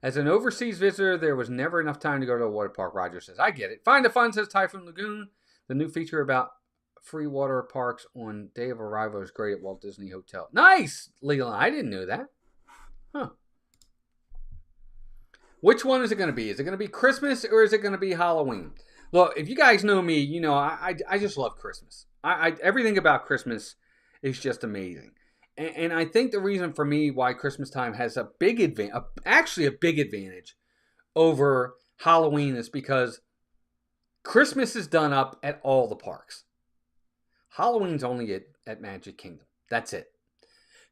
As an overseas visitor, there was never enough time to go to a water park, Roger says. I get it. Find the Fun says Typhoon Lagoon. The new feature about free water parks on day of arrival is great at Walt Disney Hotel. Nice, Leland. I didn't know that. Huh. Which one is it going to be? Is it going to be Christmas or is it going to be Halloween? Look, if you guys know me, you know I just love Christmas. Everything about Christmas is just amazing. And I think the reason for me why Christmas time has a big advantage, actually a big advantage over Halloween, is because Christmas is done up at all the parks. Halloween's only at Magic Kingdom. That's it.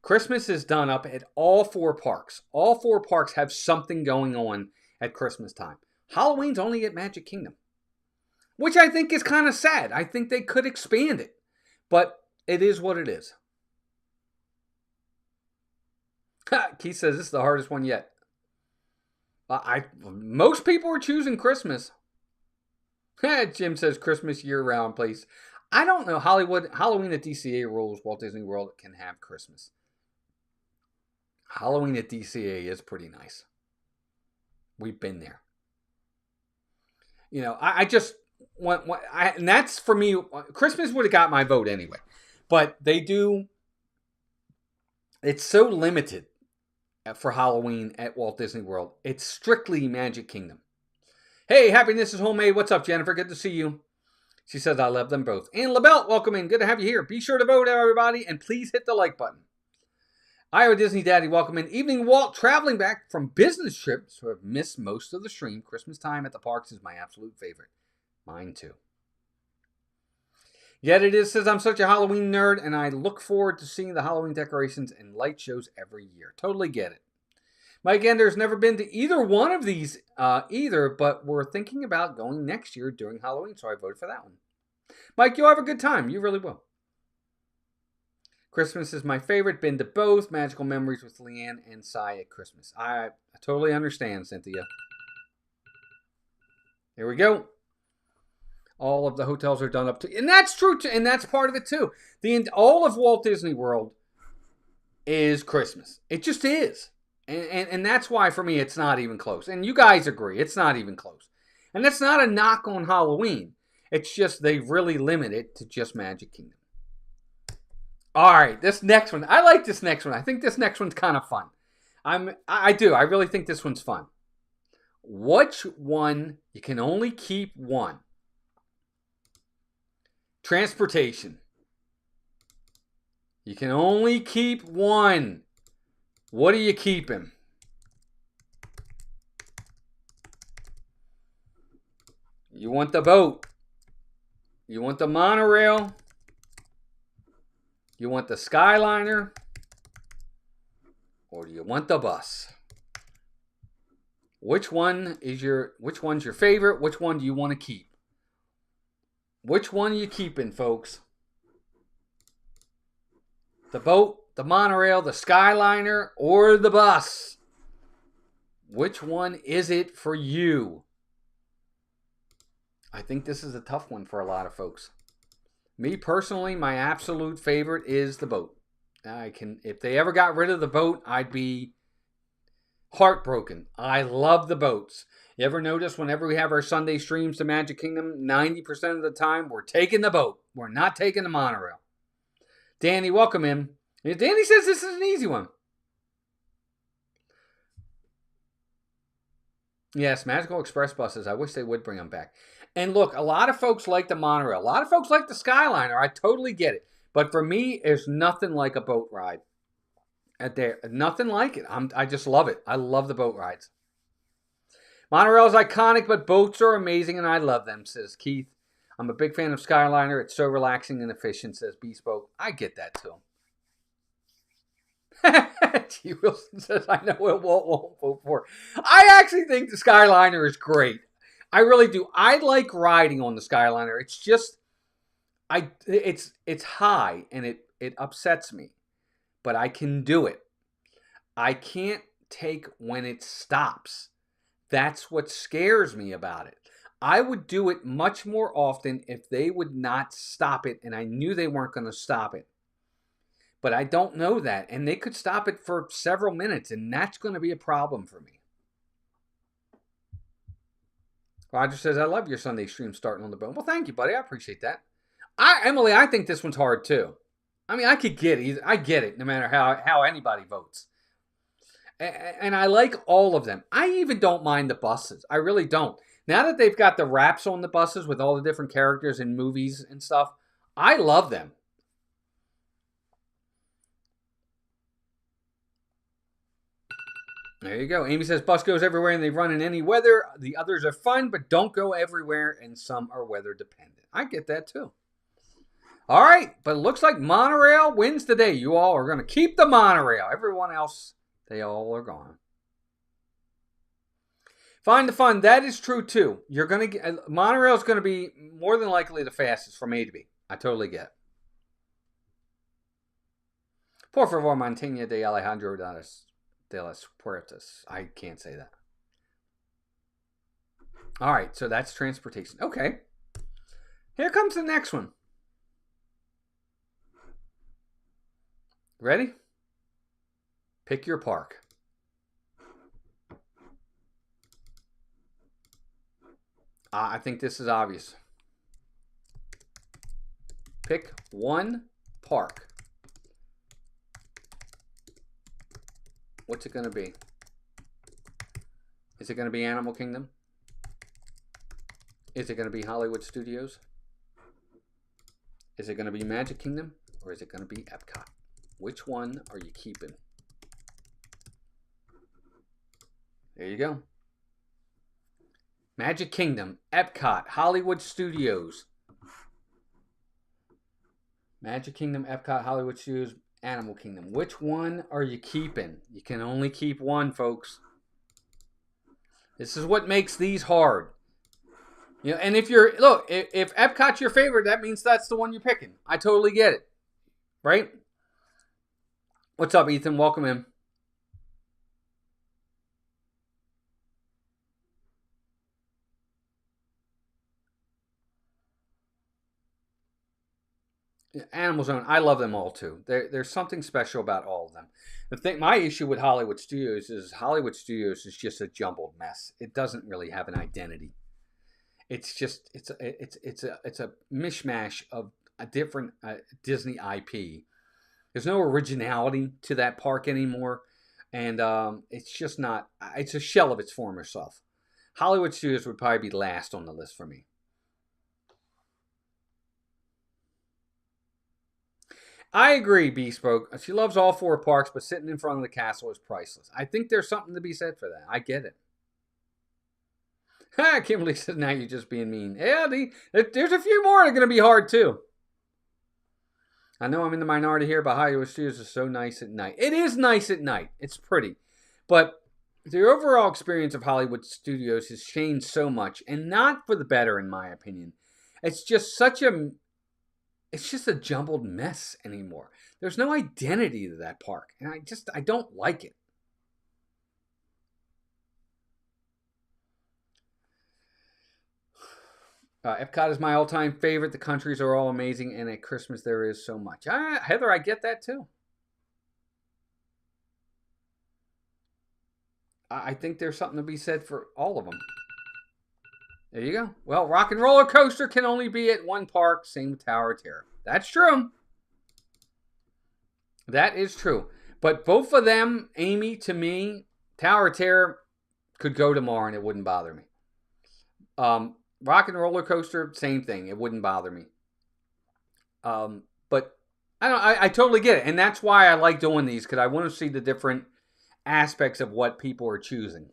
Christmas is done up at all four parks. All four parks have something going on at Christmas time. Halloween's only at Magic Kingdom, which I think is kind of sad. I think they could expand it, but it is what it is. Keith says this is the hardest one yet. Most people are choosing Christmas. Jim says Christmas year-round, please. I don't know. Halloween at DCA rules. Walt Disney World can have Christmas. Halloween at DCA is pretty nice. We've been there. You know, I just want, and that's for me. Christmas would have got my vote anyway, but they do. It's so limited for Halloween at Walt Disney World. It's strictly Magic Kingdom. Hey, happiness is homemade. What's up, Jennifer? Good to see you. She says, I love them both. And LaBelle, welcome in. Good to have you here. Be sure to vote, everybody, and please hit the like button. Iowa Disney Daddy, welcome in. Evening, Walt. Traveling back from business trips, so I've missed most of the stream. Christmas time at the parks is my absolute favorite. Mine, too. Yet it is, says, I'm such a Halloween nerd, and I look forward to seeing the Halloween decorations and light shows every year. Totally get it. Mike Ender's never been to either one of these either, but we're thinking about going next year during Halloween, so I voted for that one. Mike, you'll have a good time. You really will. Christmas is my favorite. Been to both. Magical memories with Leanne and Cy at Christmas. I totally understand, Cynthia. Here we go. All of the hotels are done up to, and that's true too, and that's part of it too. All of Walt Disney World is Christmas. It just is. And that's why, for me, it's not even close. And you guys agree, it's not even close. And that's not a knock on Halloween. It's just they really limit it to just Magic Kingdom. All right, this next one. I like this next one. I think this next one's kind of fun. I do. I really think this one's fun. Which one? You can only keep one. Transportation. You can only keep one. What are you keeping? You want the boat. You want the monorail. You want the Skyliner. Or do you want the bus? Which one's your favorite? Which one do you want to keep? Which one are you keeping, folks? The boat, the monorail, the Skyliner, or the bus? Which one is it for you? I think this is a tough one for a lot of folks. Me personally, my absolute favorite is the boat. If they ever got rid of the boat, I'd be heartbroken. I love the boats. You ever notice whenever we have our Sunday streams to Magic Kingdom, 90% of the time we're taking the boat. We're not taking the monorail. Danny, welcome in. Danny says this is an easy one. Yes, Magical Express buses. I wish they would bring them back. And look, a lot of folks like the monorail. A lot of folks like the Skyliner. I totally get it. But for me, there's nothing like a boat ride. Nothing like it. I just love it. I love the boat rides. Monorail is iconic, but boats are amazing, and I love them, says Keith. I'm a big fan of Skyliner. It's so relaxing and efficient, says Bespoke. I get that, too. T. Wilson says, I know it won't vote for. I actually think the Skyliner is great. I really do. I like riding on the Skyliner. It's just, it's high, and it upsets me. But I can do it. I can't take when it stops. That's what scares me about it. I would do it much more often if they would not stop it, and I knew they weren't going to stop it. But I don't know that, and they could stop it for several minutes, and that's going to be a problem for me. Roger says, I love your Sunday stream starting on the boat. Well, thank you, buddy. I appreciate that. Emily, I think this one's hard, too. I mean, I could get it. I get it, no matter how anybody votes. And I like all of them. I even don't mind the buses. I really don't. Now that they've got the wraps on the buses with all the different characters and movies and stuff, I love them. There you go. Amy says, bus goes everywhere and they run in any weather. The others are fun, but don't go everywhere, and some are weather dependent. I get that, too. All right, but it looks like monorail wins today. You all are going to keep the monorail. Everyone else, they all are gone. Find the fun. That is true, too. You're going to get monorail is going to be more than likely the fastest from A to B. I totally get it. Por favor, mantenga de Alejandro de las Puertas. I can't say that. All right, so that's transportation. Okay. Here comes the next one. Ready? Pick your park. I think this is obvious. Pick one park. What's it going to be? Is it going to be Animal Kingdom? Is it going to be Hollywood Studios? Is it going to be Magic Kingdom? Or is it going to be Epcot? Which one are you keeping? There you go. Magic Kingdom, Epcot, Hollywood Studios. Magic Kingdom, Epcot, Hollywood Studios, Animal Kingdom. Which one are you keeping? You can only keep one, folks. This is what makes these hard. You know, and if Epcot's your favorite, that means that's the one you're picking. I totally get it. Right? What's up, Ethan? Welcome in. Animal Zone, I love them all too. There's something special about all of them. My issue with Hollywood Studios is just a jumbled mess. It doesn't really have an identity. It's just it's a mishmash of a different Disney IP. There's no originality to that park anymore, and it's just not. It's a shell of its former self. Hollywood Studios would probably be last on the list for me. I agree, Bespoke. She loves all four parks, but sitting in front of the castle is priceless. I think there's something to be said for that. I get it. Kimberly says, now you're just being mean. Yeah, there's a few more that are going to be hard, too. I know I'm in the minority here, but Hollywood Studios is so nice at night. It is nice at night. It's pretty. But the overall experience of Hollywood Studios has changed so much, and not for the better, in my opinion. It's just such a it's just a jumbled mess anymore. There's no identity to that park, and I don't like it. Epcot is my all-time favorite. The countries are all amazing, and at Christmas there is so much. Heather, I get that too. I think there's something to be said for all of them. There you go. Well, Rock and Roller Coaster can only be at one park. Same with Tower of Terror. That's true. That is true. But both of them, Amy, to me, Tower of Terror could go tomorrow and it wouldn't bother me. Rock and Roller Coaster, same thing. It wouldn't bother me. But I totally get it. And that's why I like doing these, because I want to see the different aspects of what people are choosing.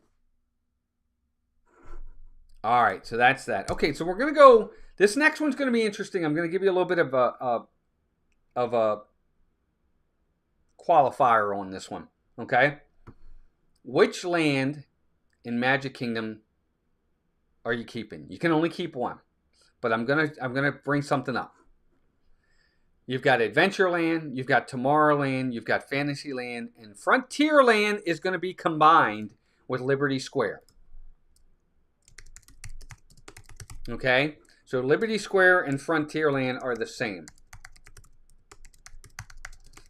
All right, so that's that. Okay, so we're going to go, this next one's going to be interesting. I'm going to give you a little bit of a qualifier on this one, okay? Which land in Magic Kingdom are you keeping? You can only keep one, but I'm gonna bring something up. You've got Adventureland, you've got Tomorrowland, you've got Fantasyland, and Frontierland is going to be combined with Liberty Square. Okay, so Liberty Square and Frontierland are the same,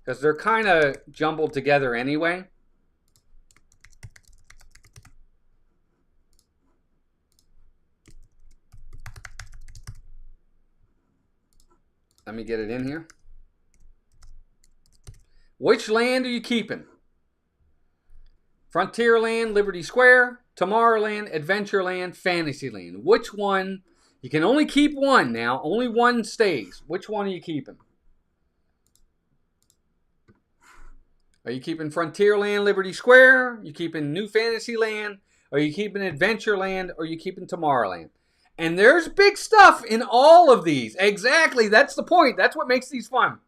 because they're kind of jumbled together anyway. Let me get it in here. Which land are you keeping? Frontierland, Liberty Square, Tomorrowland, Adventureland, Fantasyland. Which one? You can only keep one now. Only one stays. Which one are you keeping? Are you keeping Frontierland, Liberty Square? Are you keeping New Fantasyland? Are you keeping Adventureland? Or are you keeping Tomorrowland? And there's big stuff in all of these. Exactly. That's the point. That's what makes these fun.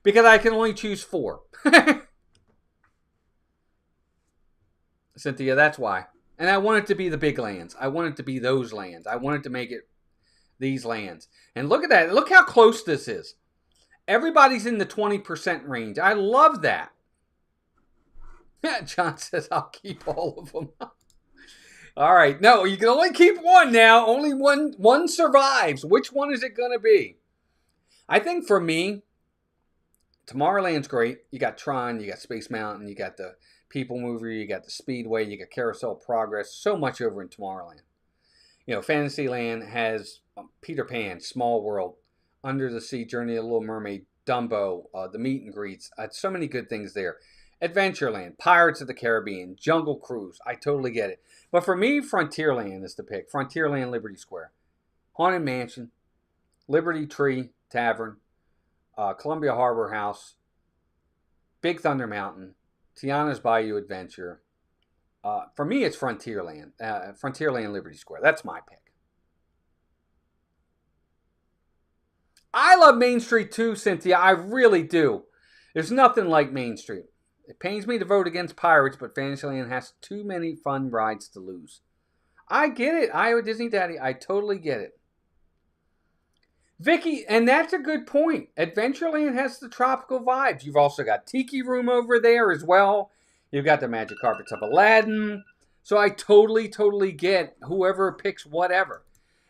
Because I can only choose 4. Cynthia, that's why. And I want it to be the big lands. I want it to be those lands. I want it to make it these lands. And look at that. Look how close this is. Everybody's in the 20% range. I love that. John says, I'll keep all of them. All right. No, you can only keep one now. Only one survives. Which one is it going to be? I think for me, Tomorrowland's great. You got Tron, you got Space Mountain, you got the People Mover, you got the Speedway, you got Carousel Progress. So much over in Tomorrowland. You know, Fantasyland has Peter Pan, Small World, Under the Sea, Journey of the Little Mermaid, Dumbo, the meet and greets. So many good things there. Adventureland, Pirates of the Caribbean, Jungle Cruise. I totally get it. But for me, Frontierland is the pick. Frontierland, Liberty Square. Haunted Mansion, Liberty Tree Tavern, Columbia Harbor House, Big Thunder Mountain, Tiana's Bayou Adventure. For me, it's Frontierland. Frontierland, Liberty Square. That's my pick. I love Main Street too, Cynthia. I really do. There's nothing like Main Street. It pains me to vote against Pirates, but Fantasyland has too many fun rides to lose. I get it, Iowa Disney Daddy. I totally get it. Vicky, and that's a good point. Adventureland has the tropical vibes. You've also got Tiki Room over there as well. You've got the Magic Carpets of Aladdin. So I totally get whoever picks whatever.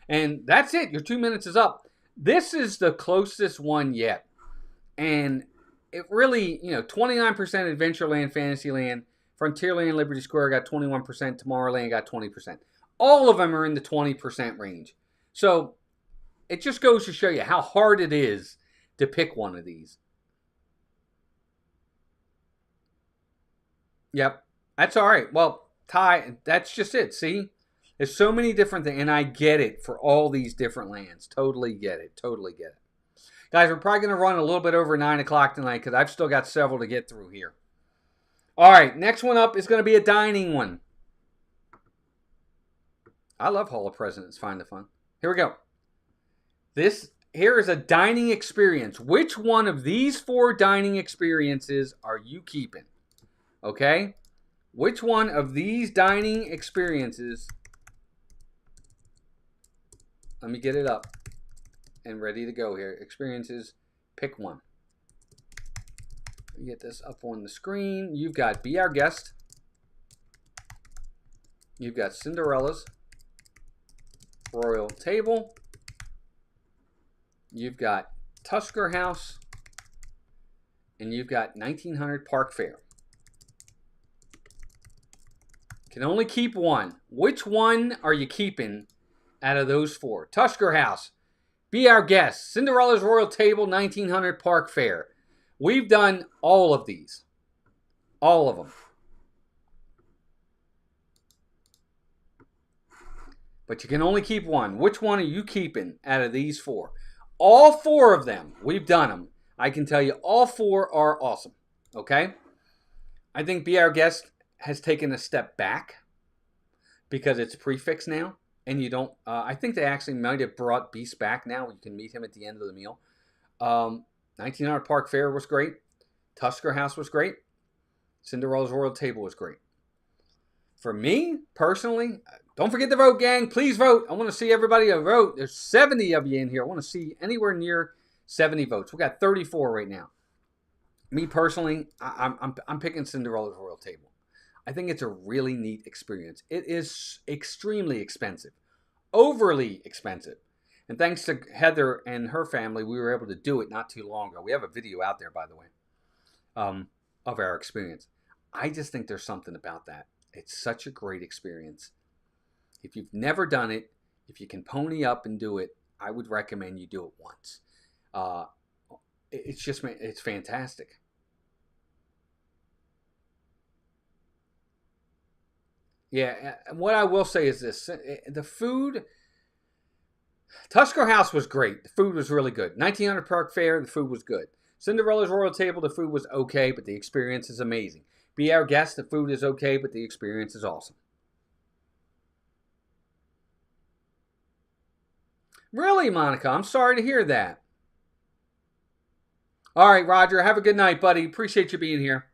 And that's it. Your 2 minutes is up. This is the closest one yet. And it really, 29% Adventureland, Fantasyland, Frontierland, Liberty Square got 21%, Tomorrowland got 20%. All of them are in the 20% range. So it just goes to show you how hard it is to pick one of these. Yep, that's all right. Well, Ty, that's just it. See? There's so many different things, and I get it for all these different lands. Totally get it. Totally get it. Guys, we're probably going to run a little bit over 9 o'clock tonight because I've still got several to get through here. All right, next one up is going to be a dining one. I love Hall of Presidents. Find the fun. Here we go. Here is a dining experience. Which one of these 4 dining experiences are you keeping? Okay? Which one of these dining experiences... Let me get it up. and ready to go here. Experiences, pick one. Get this up on the screen. You've got Be Our Guest. You've got Cinderella's Royal Table. You've got Tusker House. And you've got 1900 Park Fair. Can only keep one. Which one are you keeping out of those four? Tusker House, Be Our Guest, Cinderella's Royal Table, 1900 Park Fair. We've done all of these. All of them. But you can only keep one. Which one are you keeping out of these four? All four of them, we've done them. I can tell you all four are awesome. Okay? I think Be Our Guest has taken a step back because it's prefix now. And you don't, I think they actually might have brought Beast back now. You can meet him at the end of the meal. 1900 Park Fair was great. Tusker House was great. Cinderella's Royal Table was great. For me, personally, don't forget to vote, gang. Please vote. I want to see everybody vote. There's 70 of you in here. I want to see anywhere near 70 votes. We got 34 right now. Me personally, I'm picking Cinderella's Royal Table. I think it's a really neat experience. It is extremely expensive. Overly expensive. And thanks to Heather and her family, we were able to do it not too long ago. We have a video out there, by the way, of our experience. I just think there's something about that. It's such a great experience. If you've never done it, if you can pony up and do it, I would recommend you do it once. It's fantastic. Yeah, what I will say is this. The food, Tusker House was great. The food was really good. 1900 Park Fair, the food was good. Cinderella's Royal Table, the food was okay, but the experience is amazing. Be Our Guest, the food is okay, but the experience is awesome. Really, Monica? I'm sorry to hear that. All right, Roger. Have a good night, buddy. Appreciate you being here.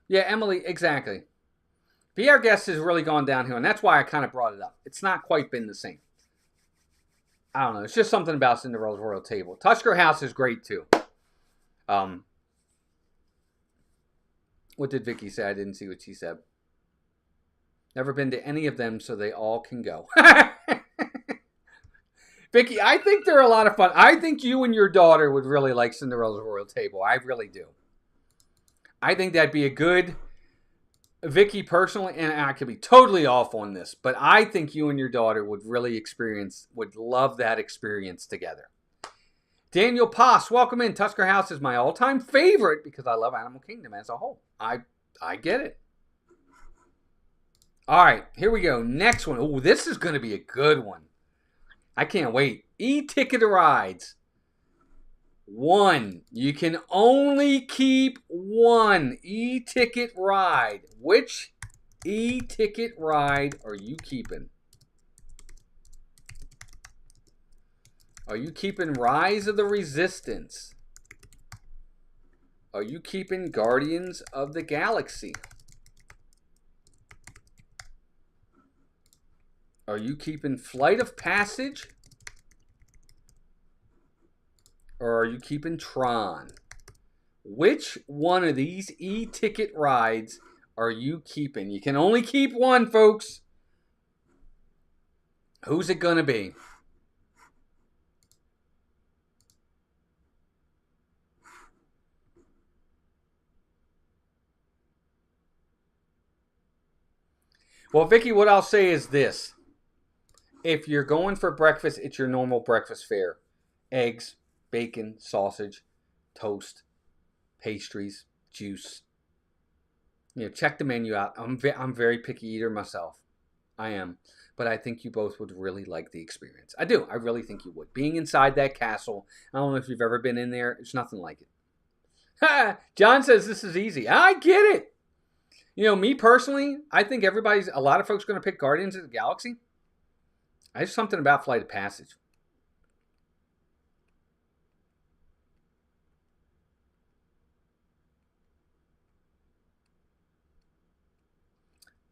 Yeah, Emily, exactly. Be Our Guest has really gone downhill, and that's why I kind of brought it up. It's not quite been the same. I don't know. It's just something about Cinderella's Royal Table. Tusker House is great, too. What did Vicky say? I didn't see what she said. Never been to any of them, so they all can go. Vicky, I think they're a lot of fun. I think you and your daughter would really like Cinderella's Royal Table. I really do. I think that'd be a good... Vicky, personally, and I could be totally off on this, but I think you and your daughter would really would love that experience together. Daniel Poss, welcome in. Tusker House is my all-time favorite because I love Animal Kingdom as a whole. I get it. All right, here we go. Next one. Oh, this is going to be a good one. I can't wait. E-ticket rides. One. You can only keep one e-ticket ride. Which e-ticket ride are you keeping? Are you keeping Rise of the Resistance? Are you keeping Guardians of the Galaxy? Are you keeping Flight of Passage? Or are you keeping Tron? Which one of these e-ticket rides are you keeping? You can only keep one, folks. Who's it going to be? Well, Vicky, what I'll say is this. If you're going for breakfast, it's your normal breakfast fare. Eggs, bacon, sausage, toast, pastries, juice. You know, check the menu out. I'm very picky eater myself. I am. But I think you both would really like the experience. I do. I really think you would. Being inside that castle, I don't know if you've ever been in there. It's nothing like it. John says this is easy. I get it. You know, me personally, I think a lot of folks are going to pick Guardians of the Galaxy. There's something about Flight of Passage.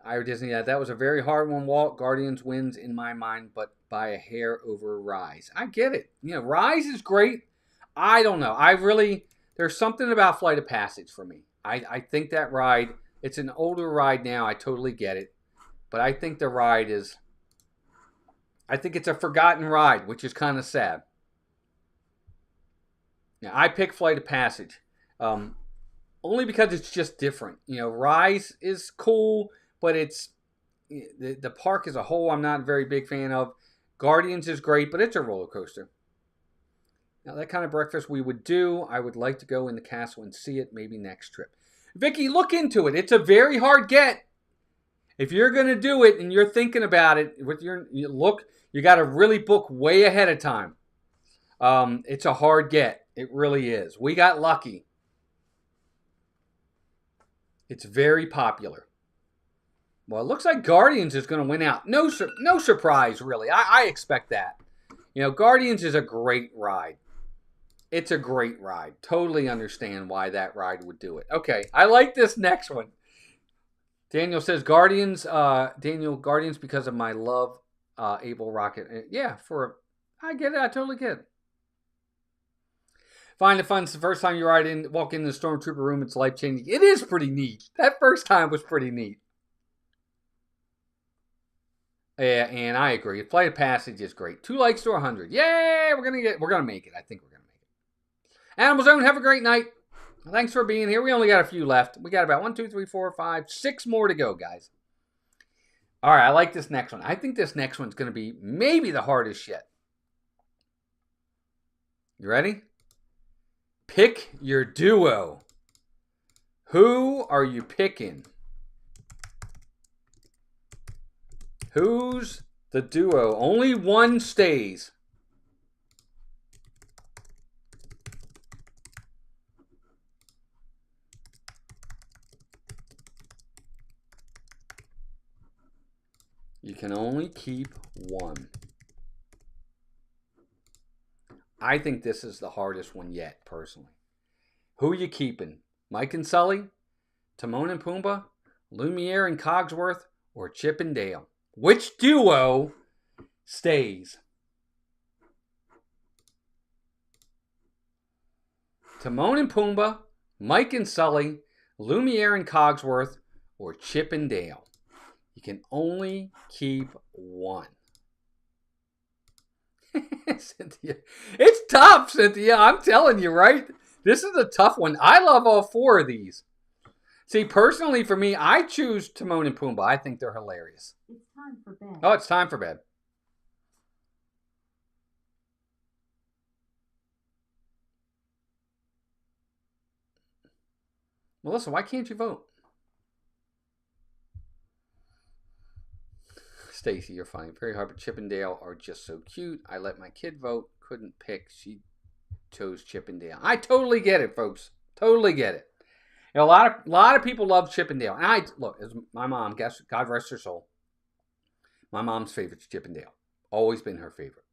Ira Disney, that was a very hard one, Walt. Guardians wins in my mind, but by a hair over Rise. I get it. You know, Rise is great. I don't know. There's something about Flight of Passage for me. I think that ride, it's an older ride now. I totally get it. But I think the ride is, I think it's a forgotten ride, which is kind of sad. Now, I pick Flight of Passage. Only because it's just different. You know, Rise is cool, but it's, the park as a whole, I'm not a very big fan of. Guardians is great, but it's a roller coaster. Now, that kind of breakfast we would do. I would like to go in the castle and see it, maybe next trip. Vicky, look into it. It's a very hard get. If you're going to do it and you're thinking about it, you got to really book way ahead of time. It's a hard get. It really is. We got lucky. It's very popular. Well, it looks like Guardians is going to win out. No surprise, really. I expect that. You know, Guardians is a great ride. It's a great ride. Totally understand why that ride would do it. Okay, I like this next one. Daniel says Guardians. Guardians because of my love, Able Rocket. Yeah, I get it. I totally get it. Find it fun. It's the first time you walk in the Stormtrooper room. It's life changing. It is pretty neat. That first time was pretty neat. Yeah, and I agree. Flight of Passage is great. 2 likes to 100. Yay! We're gonna make it. I think we're gonna make it. Animal Zone, have a great night. Thanks for being here. We only got a few left. We got about 1, 2, 3, 4, 5, 6 more to go, guys. All right, I like this next one. I think this next one's gonna be maybe the hardest yet. You ready? Pick your duo. Who are you picking? Who's the duo? Only one stays. You can only keep one. I think this is the hardest one yet, personally. Who are you keeping? Mike and Sully? Timon and Pumbaa? Lumiere and Cogsworth? Or Chip and Dale? Which duo stays? Timon and Pumbaa, Mike and Sully, Lumiere and Cogsworth, or Chip and Dale? You can only keep one. Cynthia. It's tough, Cynthia. I'm telling you, right? This is a tough one. I love all 4 of these. See, personally, for me, I choose Timon and Pumbaa. I think they're hilarious.
It's time for bed.
Oh, it's time for bed. Melissa, why can't you vote? Stacy, you're funny. Very hard, but Chip and Dale are just so cute. I let my kid vote. Couldn't pick. She chose Chip and Dale. I totally get it, folks. Totally get it. You know, a lot of people love Chip and Dale. And look, as my mom, God rest her soul, my mom's favorite is Chip and Dale. Always been her favorite.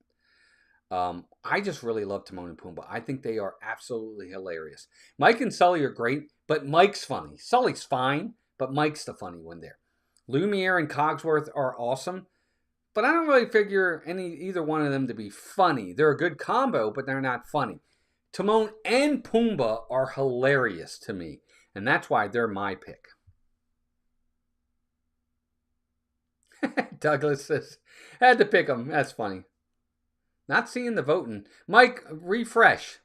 I just really love Timon and Pumbaa. I think they are absolutely hilarious. Mike and Sully are great, but Mike's funny. Sully's fine, but Mike's the funny one there. Lumiere and Cogsworth are awesome, but I don't really figure either one of them to be funny. They're a good combo, but they're not funny. Timon and Pumbaa are hilarious to me, and that's why they're my pick. Douglas says, had to pick them. That's funny. Not seeing the voting. Mike, refresh.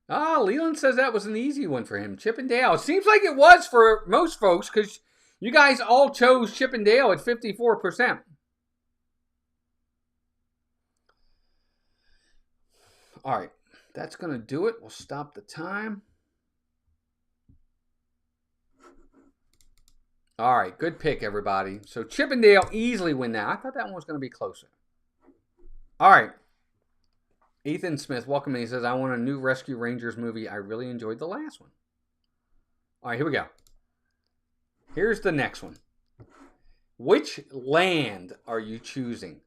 Leland says that was an easy one for him. Chip and Dale. It seems like it was for most folks because you guys all chose Chip and Dale at 54%. All right. That's going to do it. We'll stop the time. All right. Good pick, everybody. So Chip and Dale easily win that. I thought that one was going to be closer. All right. Ethan Smith, welcome in. He says, I want a new Rescue Rangers movie. I really enjoyed the last one. All right, here we go. Here's the next one. Which land are you choosing?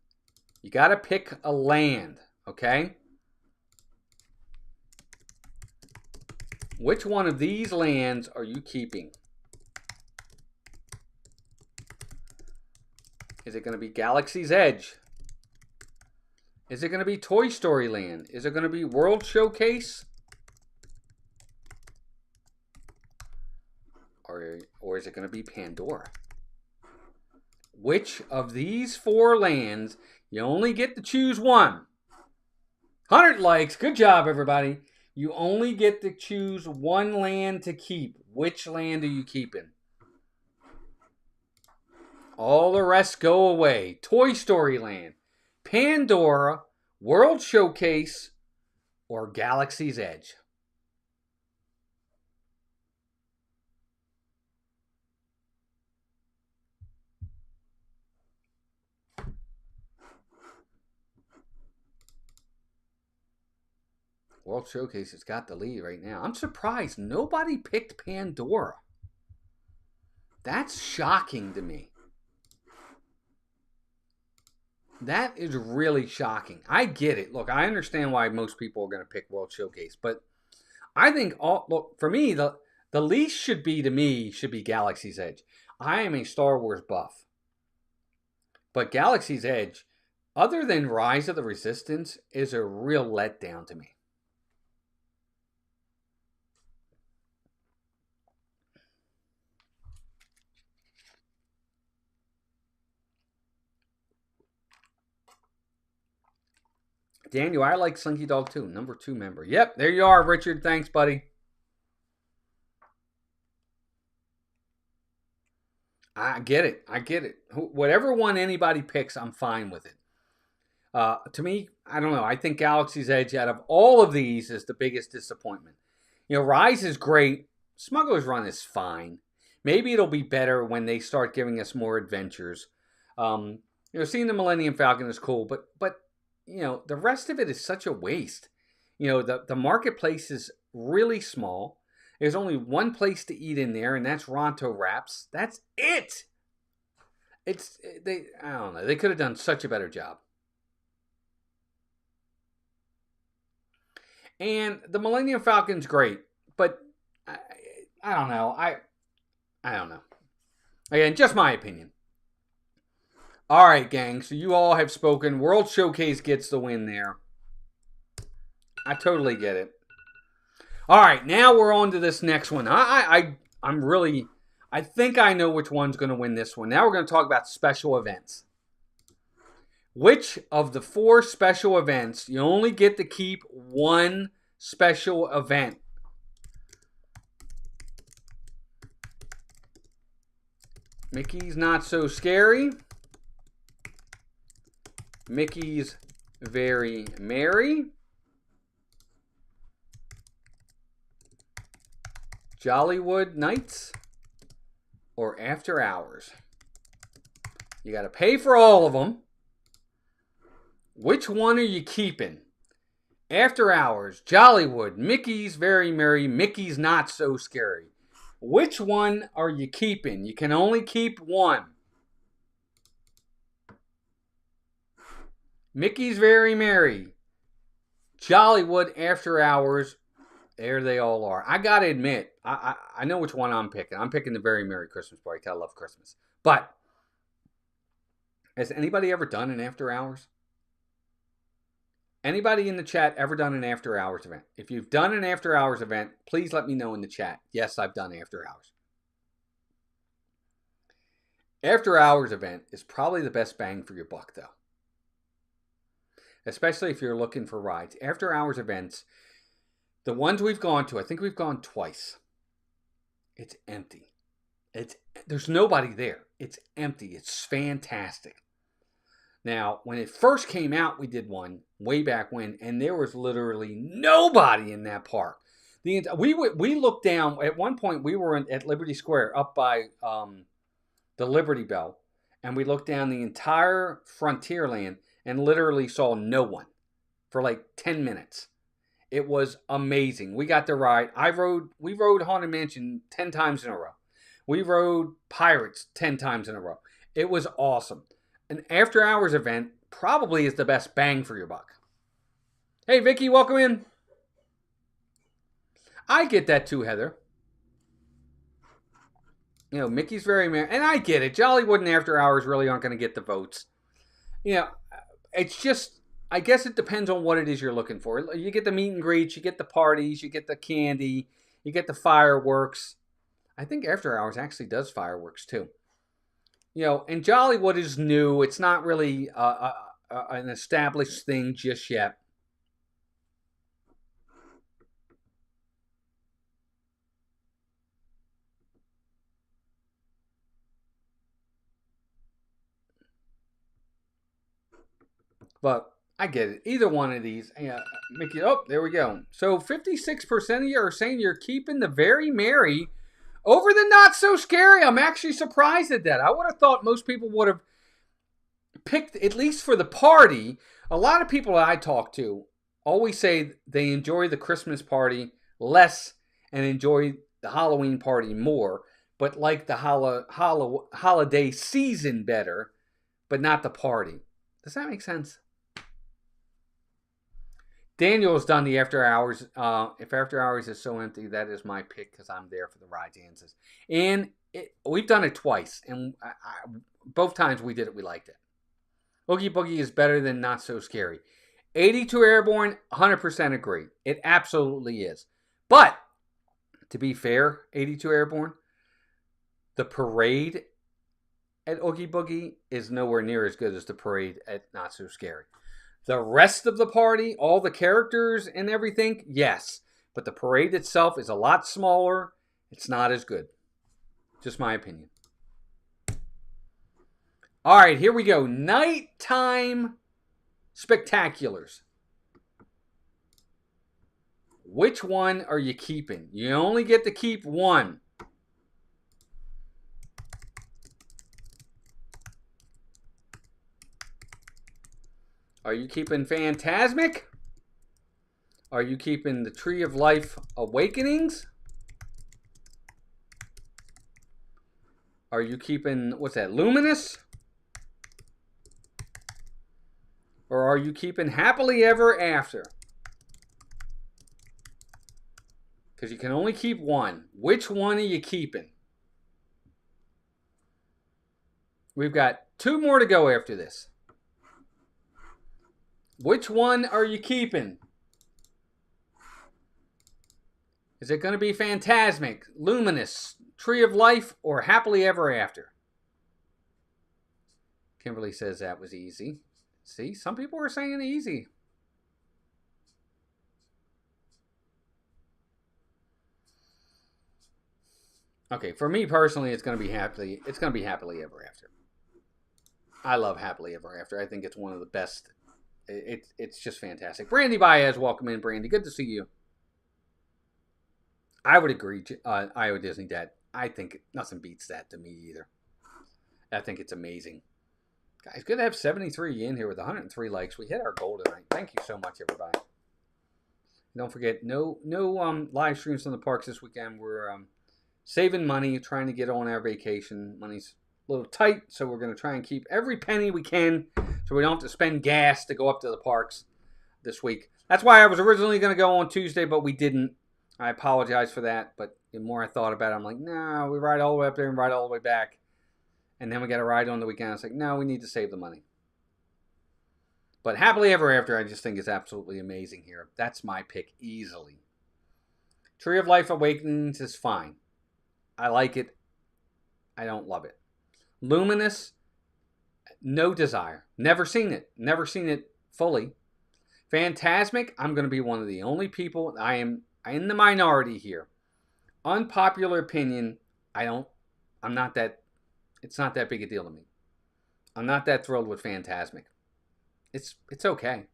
You got to pick a land, okay? Which one of these lands are you keeping? Is it going to be Galaxy's Edge? Is it going to be Toy Story Land? Is it going to be World Showcase? Or is it going to be Pandora? Which of these 4 lands? You only get to choose one. 100 likes. Good job, everybody. You only get to choose one land to keep. Which land are you keeping? All the rest go away. Toy Story Land, Pandora, World Showcase, or Galaxy's Edge. World Showcase has got the lead right now. I'm surprised nobody picked Pandora. That's shocking to me. That is really shocking. I get it. Look, I understand why most people are going to pick World Showcase, but I think look, for me, the least should be Galaxy's Edge. I am a Star Wars buff. But Galaxy's Edge, other than Rise of the Resistance, is a real letdown to me. Daniel, I like Slinky Dog too. Number 2 member. Yep, there you are, Richard. Thanks, buddy. I get it. I get it. Whatever one anybody picks, I'm fine with it. To me, I don't know. I think Galaxy's Edge out of all of these is the biggest disappointment. You know, Rise is great. Smuggler's Run is fine. Maybe it'll be better when they start giving us more adventures. You know, seeing the Millennium Falcon is cool, but you know, the rest of it is such a waste. You know, the marketplace is really small. There's only one place to eat in there, and that's Ronto Wraps. That's it. I don't know. They could have done such a better job. And the Millennium Falcon's great, but I don't know. I don't know. Again, just my opinion. All right, gang. So you all have spoken. World Showcase gets the win there. I totally get it. All right, now we're on to this next one. I think I know which one's going to win this one. Now we're going to talk about special events. Which of the 4 special events, you only get to keep one special event. Mickey's Not So Scary. Mickey's Very Merry. Jollywood Nights. Or After Hours. You got to pay for all of them. Which one are you keeping? After Hours, Jollywood, Mickey's Very Merry, Mickey's Not So Scary. Which one are you keeping? You can only keep one. Mickey's Very Merry, Jollywood, After Hours. There they all are. I got to admit, I know which one I'm picking. I'm picking the Very Merry Christmas Party. I love Christmas. But has anybody ever done an After Hours? Anybody in the chat ever done an After Hours event? If you've done an After Hours event, please let me know in the chat. Yes, I've done After Hours. After Hours event is probably the best bang for your buck, though. Especially if you're looking for rides. After Hours events, the ones we've gone to, I think we've gone twice. It's empty. There's nobody there. It's empty. It's fantastic. Now, when it first came out, we did one way back when, and there was literally nobody in that park. We looked down. At one point, we were at Liberty Square, up by the Liberty Bell, and we looked down the entire Frontierland and literally saw no one for like 10 minutes. It was amazing. We got to ride. We rode Haunted Mansion 10 times in a row. We rode Pirates 10 times in a row. It was awesome. An After Hours event probably is the best bang for your buck. Hey, Vicky, welcome in. I get that too, Heather. You know, Mickey's Very Merry. And I get it. Jollywood and After Hours really aren't going to get the votes. You know, it's just, I guess it depends on what it is you're looking for. You get the meet and greets, you get the parties, you get the candy, you get the fireworks. I think After Hours actually does fireworks too. You know, and Jollywood is new. It's not really an established thing just yet. But I get it. Either one of these. Yeah, Mickey. Oh, there we go. So 56% of you are saying you're keeping the Very Merry over the Not So Scary. I'm actually surprised at that. I would have thought most people would have picked, at least for the party. A lot of people that I talk to always say they enjoy the Christmas party less and enjoy the Halloween party more, but like the holiday season better, but not the party. Does that make sense? Daniel's done the After Hours. If After Hours is so empty, that is my pick because I'm there for the ride dances. And we've done it twice, and both times we did it, we liked it. Oogie Boogie is better than Not So Scary. 82 Airborne, 100% agree. It absolutely is. But, to be fair, 82 Airborne, the parade at Oogie Boogie is nowhere near as good as the parade at Not So Scary. The rest of the party, all the characters and everything, yes. But the parade itself is a lot smaller. It's not as good. Just my opinion. All right, here we go. Nighttime spectaculars. Which one are you keeping? You only get to keep one. Are you keeping Phantasmic? Are you keeping the Tree of Life Awakenings? Are you keeping, what's that, Luminous? Or are you keeping Happily Ever After? Because you can only keep one. Which one are you keeping? We've got 2 more to go after this. Which one are you keeping? Is it going to be Phantasmic, Luminous, Tree of Life, or Happily Ever After? Kimberly says that was easy. See, some people are saying easy. Okay, for me personally, it's going to be Happily Ever After. I love Happily Ever After. I think it's one of the best. It's just fantastic. Brandy Baez, welcome in, Brandy. Good to see you. I would agree. Iowa Disney Dad. I think nothing beats that to me either. I think it's amazing. Guys, good to have 73 in here with 103 likes. We hit our goal tonight. Thank you so much, everybody. Don't forget, no live streams from the parks this weekend. We're saving money, trying to get on our vacation. Money's a little tight, so we're going to try and keep every penny we can so we don't have to spend gas to go up to the parks this week. That's why I was originally going to go on Tuesday, but we didn't. I apologize for that, but the more I thought about it, I'm like, no, we ride all the way up there and ride all the way back. And then we got to ride on the weekend. I was like, no, we need to save the money. But Happily Ever After, I just think is absolutely amazing here. That's my pick easily. Tree of Life Awakenings is fine. I like it. I don't love it. Luminous, no desire. Never seen it. Never seen it fully. Phantasmic, I'm going to be one of the only people. I am in the minority here. Unpopular opinion, I'm not that, it's not that big a deal to me. I'm not that thrilled with Phantasmic. It's okay.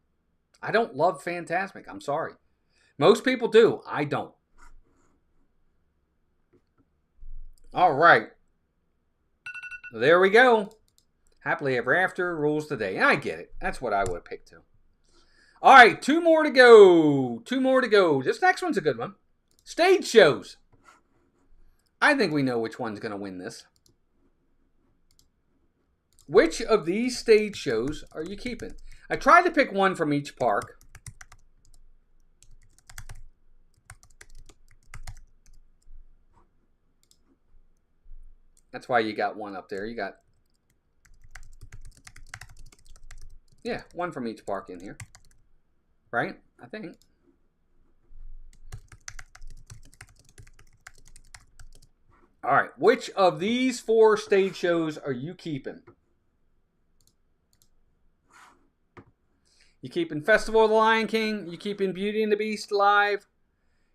I don't love Phantasmic. I'm sorry. Most people do. I don't. All right. There we go. Happily Ever After rules the day. And I get it. That's what I would have picked too. All right. 2 more to go. 2 more to go. This next one's a good one. Stage shows. I think we know which one's going to win this. Which of these stage shows are you keeping? I tried to pick one from each park. That's why you got one up there. You got, yeah, one from each park in here. Right? I think. All right. Which of these 4 stage shows are you keeping? You keeping Festival of the Lion King? You keeping Beauty and the Beast live?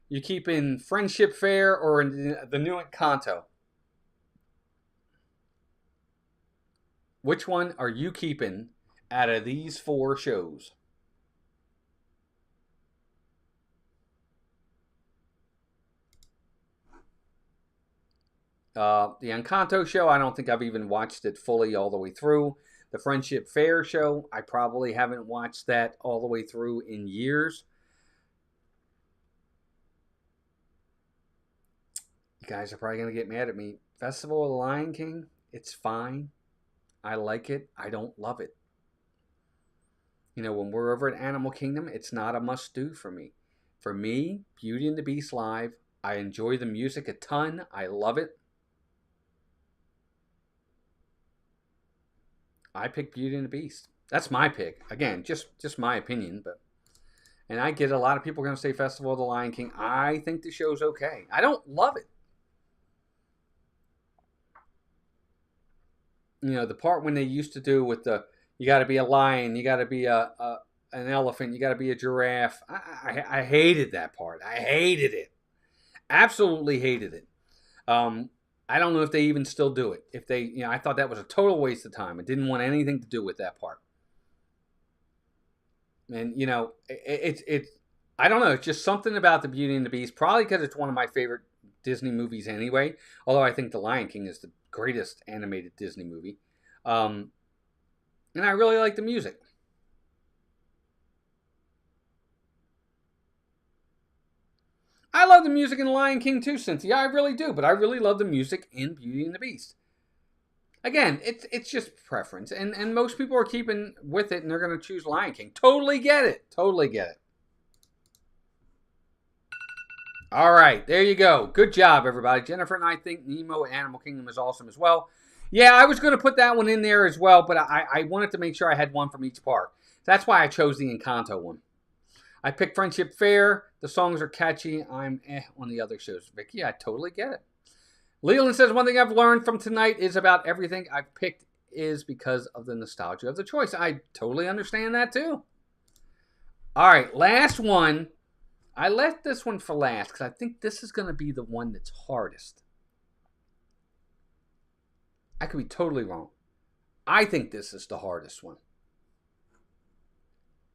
You keeping Friendship Fair or the new Encanto? Which one are you keeping out of these 4 shows? The Encanto show, I don't think I've even watched it fully all the way through. The Friendship Fair show, I probably haven't watched that all the way through in years. You guys are probably going to get mad at me. Festival of the Lion King, it's fine. I like it. I don't love it. You know, when we're over at Animal Kingdom, it's not a must-do for me. For me, Beauty and the Beast live, I enjoy the music a ton. I love it. I pick Beauty and the Beast. That's my pick. Again, just my opinion, but and I get a lot of people are going to say Festival of the Lion King. I think the show's okay. I don't love it. You know, the part when they used to do with the you got to be a lion, you got to be an elephant, you got to be a giraffe. I hated that part. I hated it. Absolutely hated it. I don't know if they even still do it. If they, you know, I thought that was a total waste of time. I didn't want anything to do with that part. And, you know, I don't know. It's just something about the Beauty and the Beast. Probably because it's one of my favorite Disney movies anyway. Although I think The Lion King is the greatest animated Disney movie. And I really like the music. I love the music in The Lion King too, Cynthia. I really do. But I really love the music in Beauty and the Beast. Again, it's just preference. And most people are keeping with it and they're going to choose Lion King. Totally get it. Totally get it. All right, there you go. Good job, everybody. Jennifer and I think Nemo Animal Kingdom is awesome as well. Yeah, I was going to put that one in there as well, but I wanted to make sure I had one from each park. That's why I chose the Encanto one. I picked Friendship Fair. The songs are catchy. I'm on the other shows. Vicky, I totally get it. Leland says, one thing I've learned from tonight is about everything I've picked is because of the nostalgia of the choice. I totally understand that too. All right, last one. I left this one for last because I think this is going to be the one that's hardest. I could be totally wrong. I think this is the hardest one.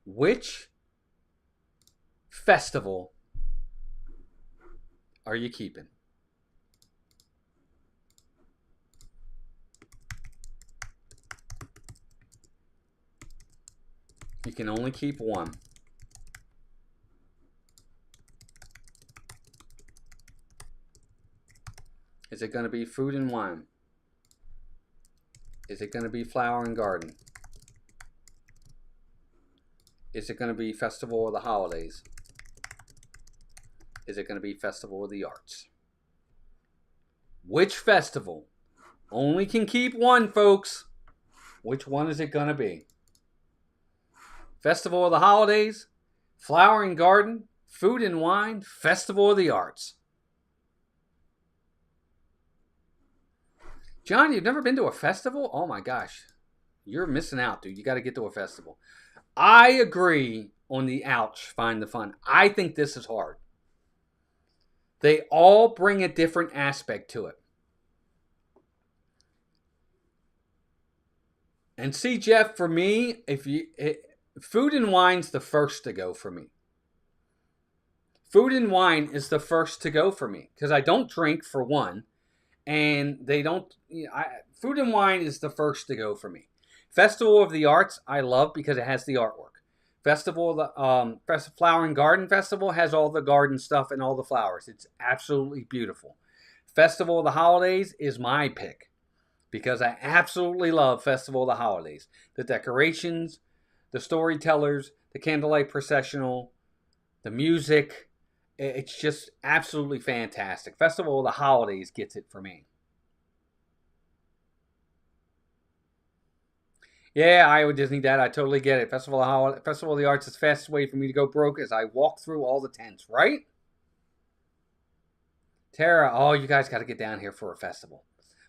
Which festival are you keeping? You can only keep one. Is it going to be Food and Wine? Is it going to be Flower and Garden? Is it going to be Festival of the Holidays? Is it going to be Festival of the Arts? Which festival? Only can keep one, folks. Which one is it going to be? Festival of the Holidays, Flower and Garden, Food and Wine, Festival of the Arts. John, you've never been to a festival? Oh my gosh. You're missing out, dude. You got to get to a festival. I agree on the ouch, find the fun. I think this is hard. They all bring a different aspect to it. And see, Jeff, for me, Food and Wine's the first to go for me. Food and Wine is the first to go for me because I don't drink, for one. And they don't, Food and Wine is the first to go for me. Festival of the Arts, I love because it has the artwork. Festival of the Flower and Garden Festival has all the garden stuff and all the flowers. It's absolutely beautiful. Festival of the Holidays is my pick because I absolutely love Festival of the Holidays. The decorations, the storytellers, the candlelight processional, the music. It's just absolutely fantastic. Festival of the Holidays gets it for me. Yeah, Iowa Disney Dad, I totally get it. Festival of the Arts is the fastest way for me to go broke as I walk through all the tents, right? Tara, oh, you guys got to get down here for a festival.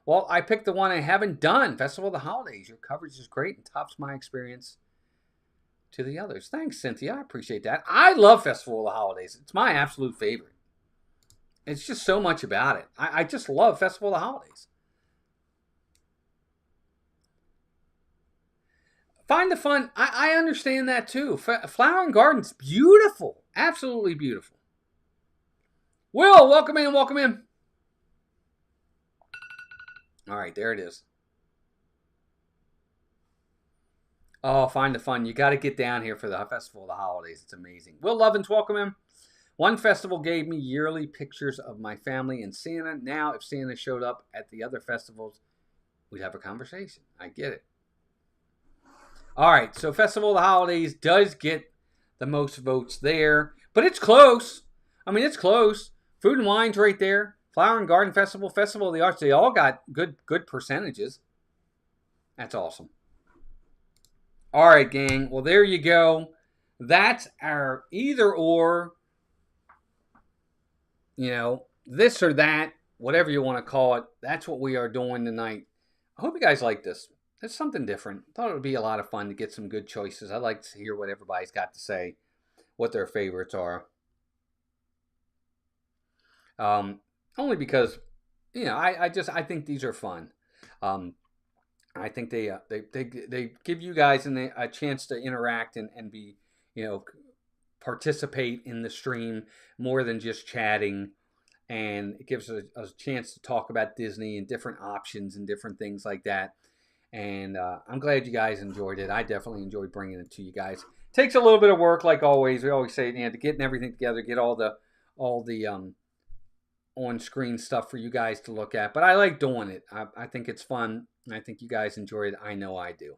Well, I picked the one I haven't done, Festival of the Holidays. Your coverage is great and tops my experience to the others. Thanks, Cynthia. I appreciate that. I love Festival of the Holidays. It's my absolute favorite. It's just so much about it. I just love Festival of the Holidays. Find the fun. I understand that too. Flower and Garden's beautiful. Absolutely beautiful. Will, welcome in, welcome in. All right, there it is. Oh, find the fun. You got to get down here for the Festival of the Holidays. It's amazing. Will Lovins, welcome in. One festival gave me yearly pictures of my family and Santa. Now, if Santa showed up at the other festivals, we'd have a conversation. I get it. All right, so Festival of the Holidays does get the most votes there, but it's close. I mean, it's close. Food and Wine's right there. Flower and Garden Festival, Festival of the Arts, they all got good percentages. That's awesome. All right, gang. Well, there you go. That's our either or, this or that, whatever you want to call it. That's what we are doing tonight. I hope you guys like this. It's something different. Thought it would be a lot of fun to get some good choices. I like to hear what everybody's got to say, what their favorites are. Only because, I think these are fun. I think they give you guys a chance to interact and be, participate in the stream more than just chatting. And it gives us a chance to talk about Disney and different options and different things like that. And I'm glad you guys enjoyed it. I definitely enjoyed bringing it to you guys. Takes a little bit of work, like always. We always say, to getting everything together, get all the on-screen stuff for you guys to look at. But I like doing it. I think it's fun. I think you guys enjoy it. I know I do.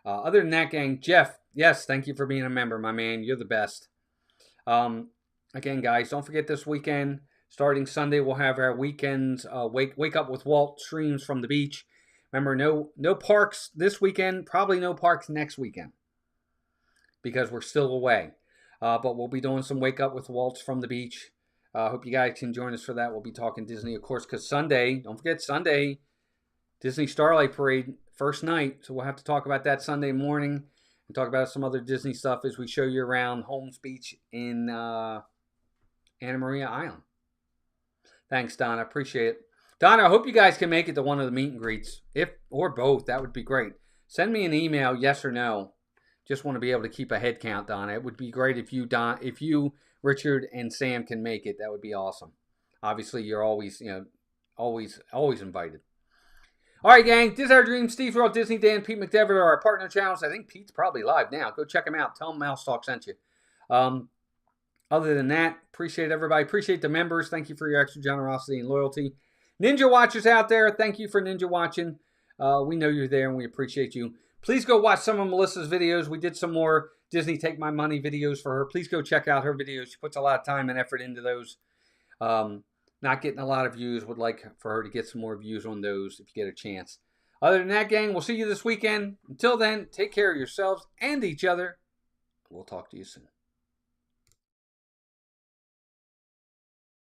Other than that, gang, Jeff, yes, thank you for being a member, my man. You're the best. Again, guys, don't forget this weekend. Starting Sunday, we'll have our weekends Wake Up with Walt streams from the beach. Remember, no parks this weekend. Probably no parks next weekend because we're still away. But we'll be doing some Wake Up with Walt's from the beach. Hope you guys can join us for that. We'll be talking Disney, of course, because Sunday, don't forget Sunday, Disney Starlight Parade, first night. So we'll have to talk about that Sunday morning and talk about some other Disney stuff as we show you around Holmes Beach in Anna Maria Island. Thanks, Donna. Appreciate it. Donna, I hope you guys can make it to one of the meet and greets, or both. That would be great. Send me an email, yes or no. Just want to be able to keep a head count, Donna. It would be great if you, Richard, and Sam can make it. That would be awesome. Obviously, you're always, always invited. All right, gang. This is Our Dream. Steve Earle, Disney Dan, Pete McDevitt are our partner channels. I think Pete's probably live now. Go check him out. Tell him Mouse Talk sent you. Other than that, appreciate everybody. Appreciate the members. Thank you for your extra generosity and loyalty. Ninja Watchers out there, thank you for Ninja watching. We know you're there and we appreciate you. Please go watch some of Melissa's videos. We did some more Disney Take My Money videos for her. Please go check out her videos. She puts a lot of time and effort into those. Not getting a lot of views. Would like for her to get some more views on those if you get a chance. Other than that, gang, we'll see you this weekend. Until then, take care of yourselves and each other. We'll talk to you soon.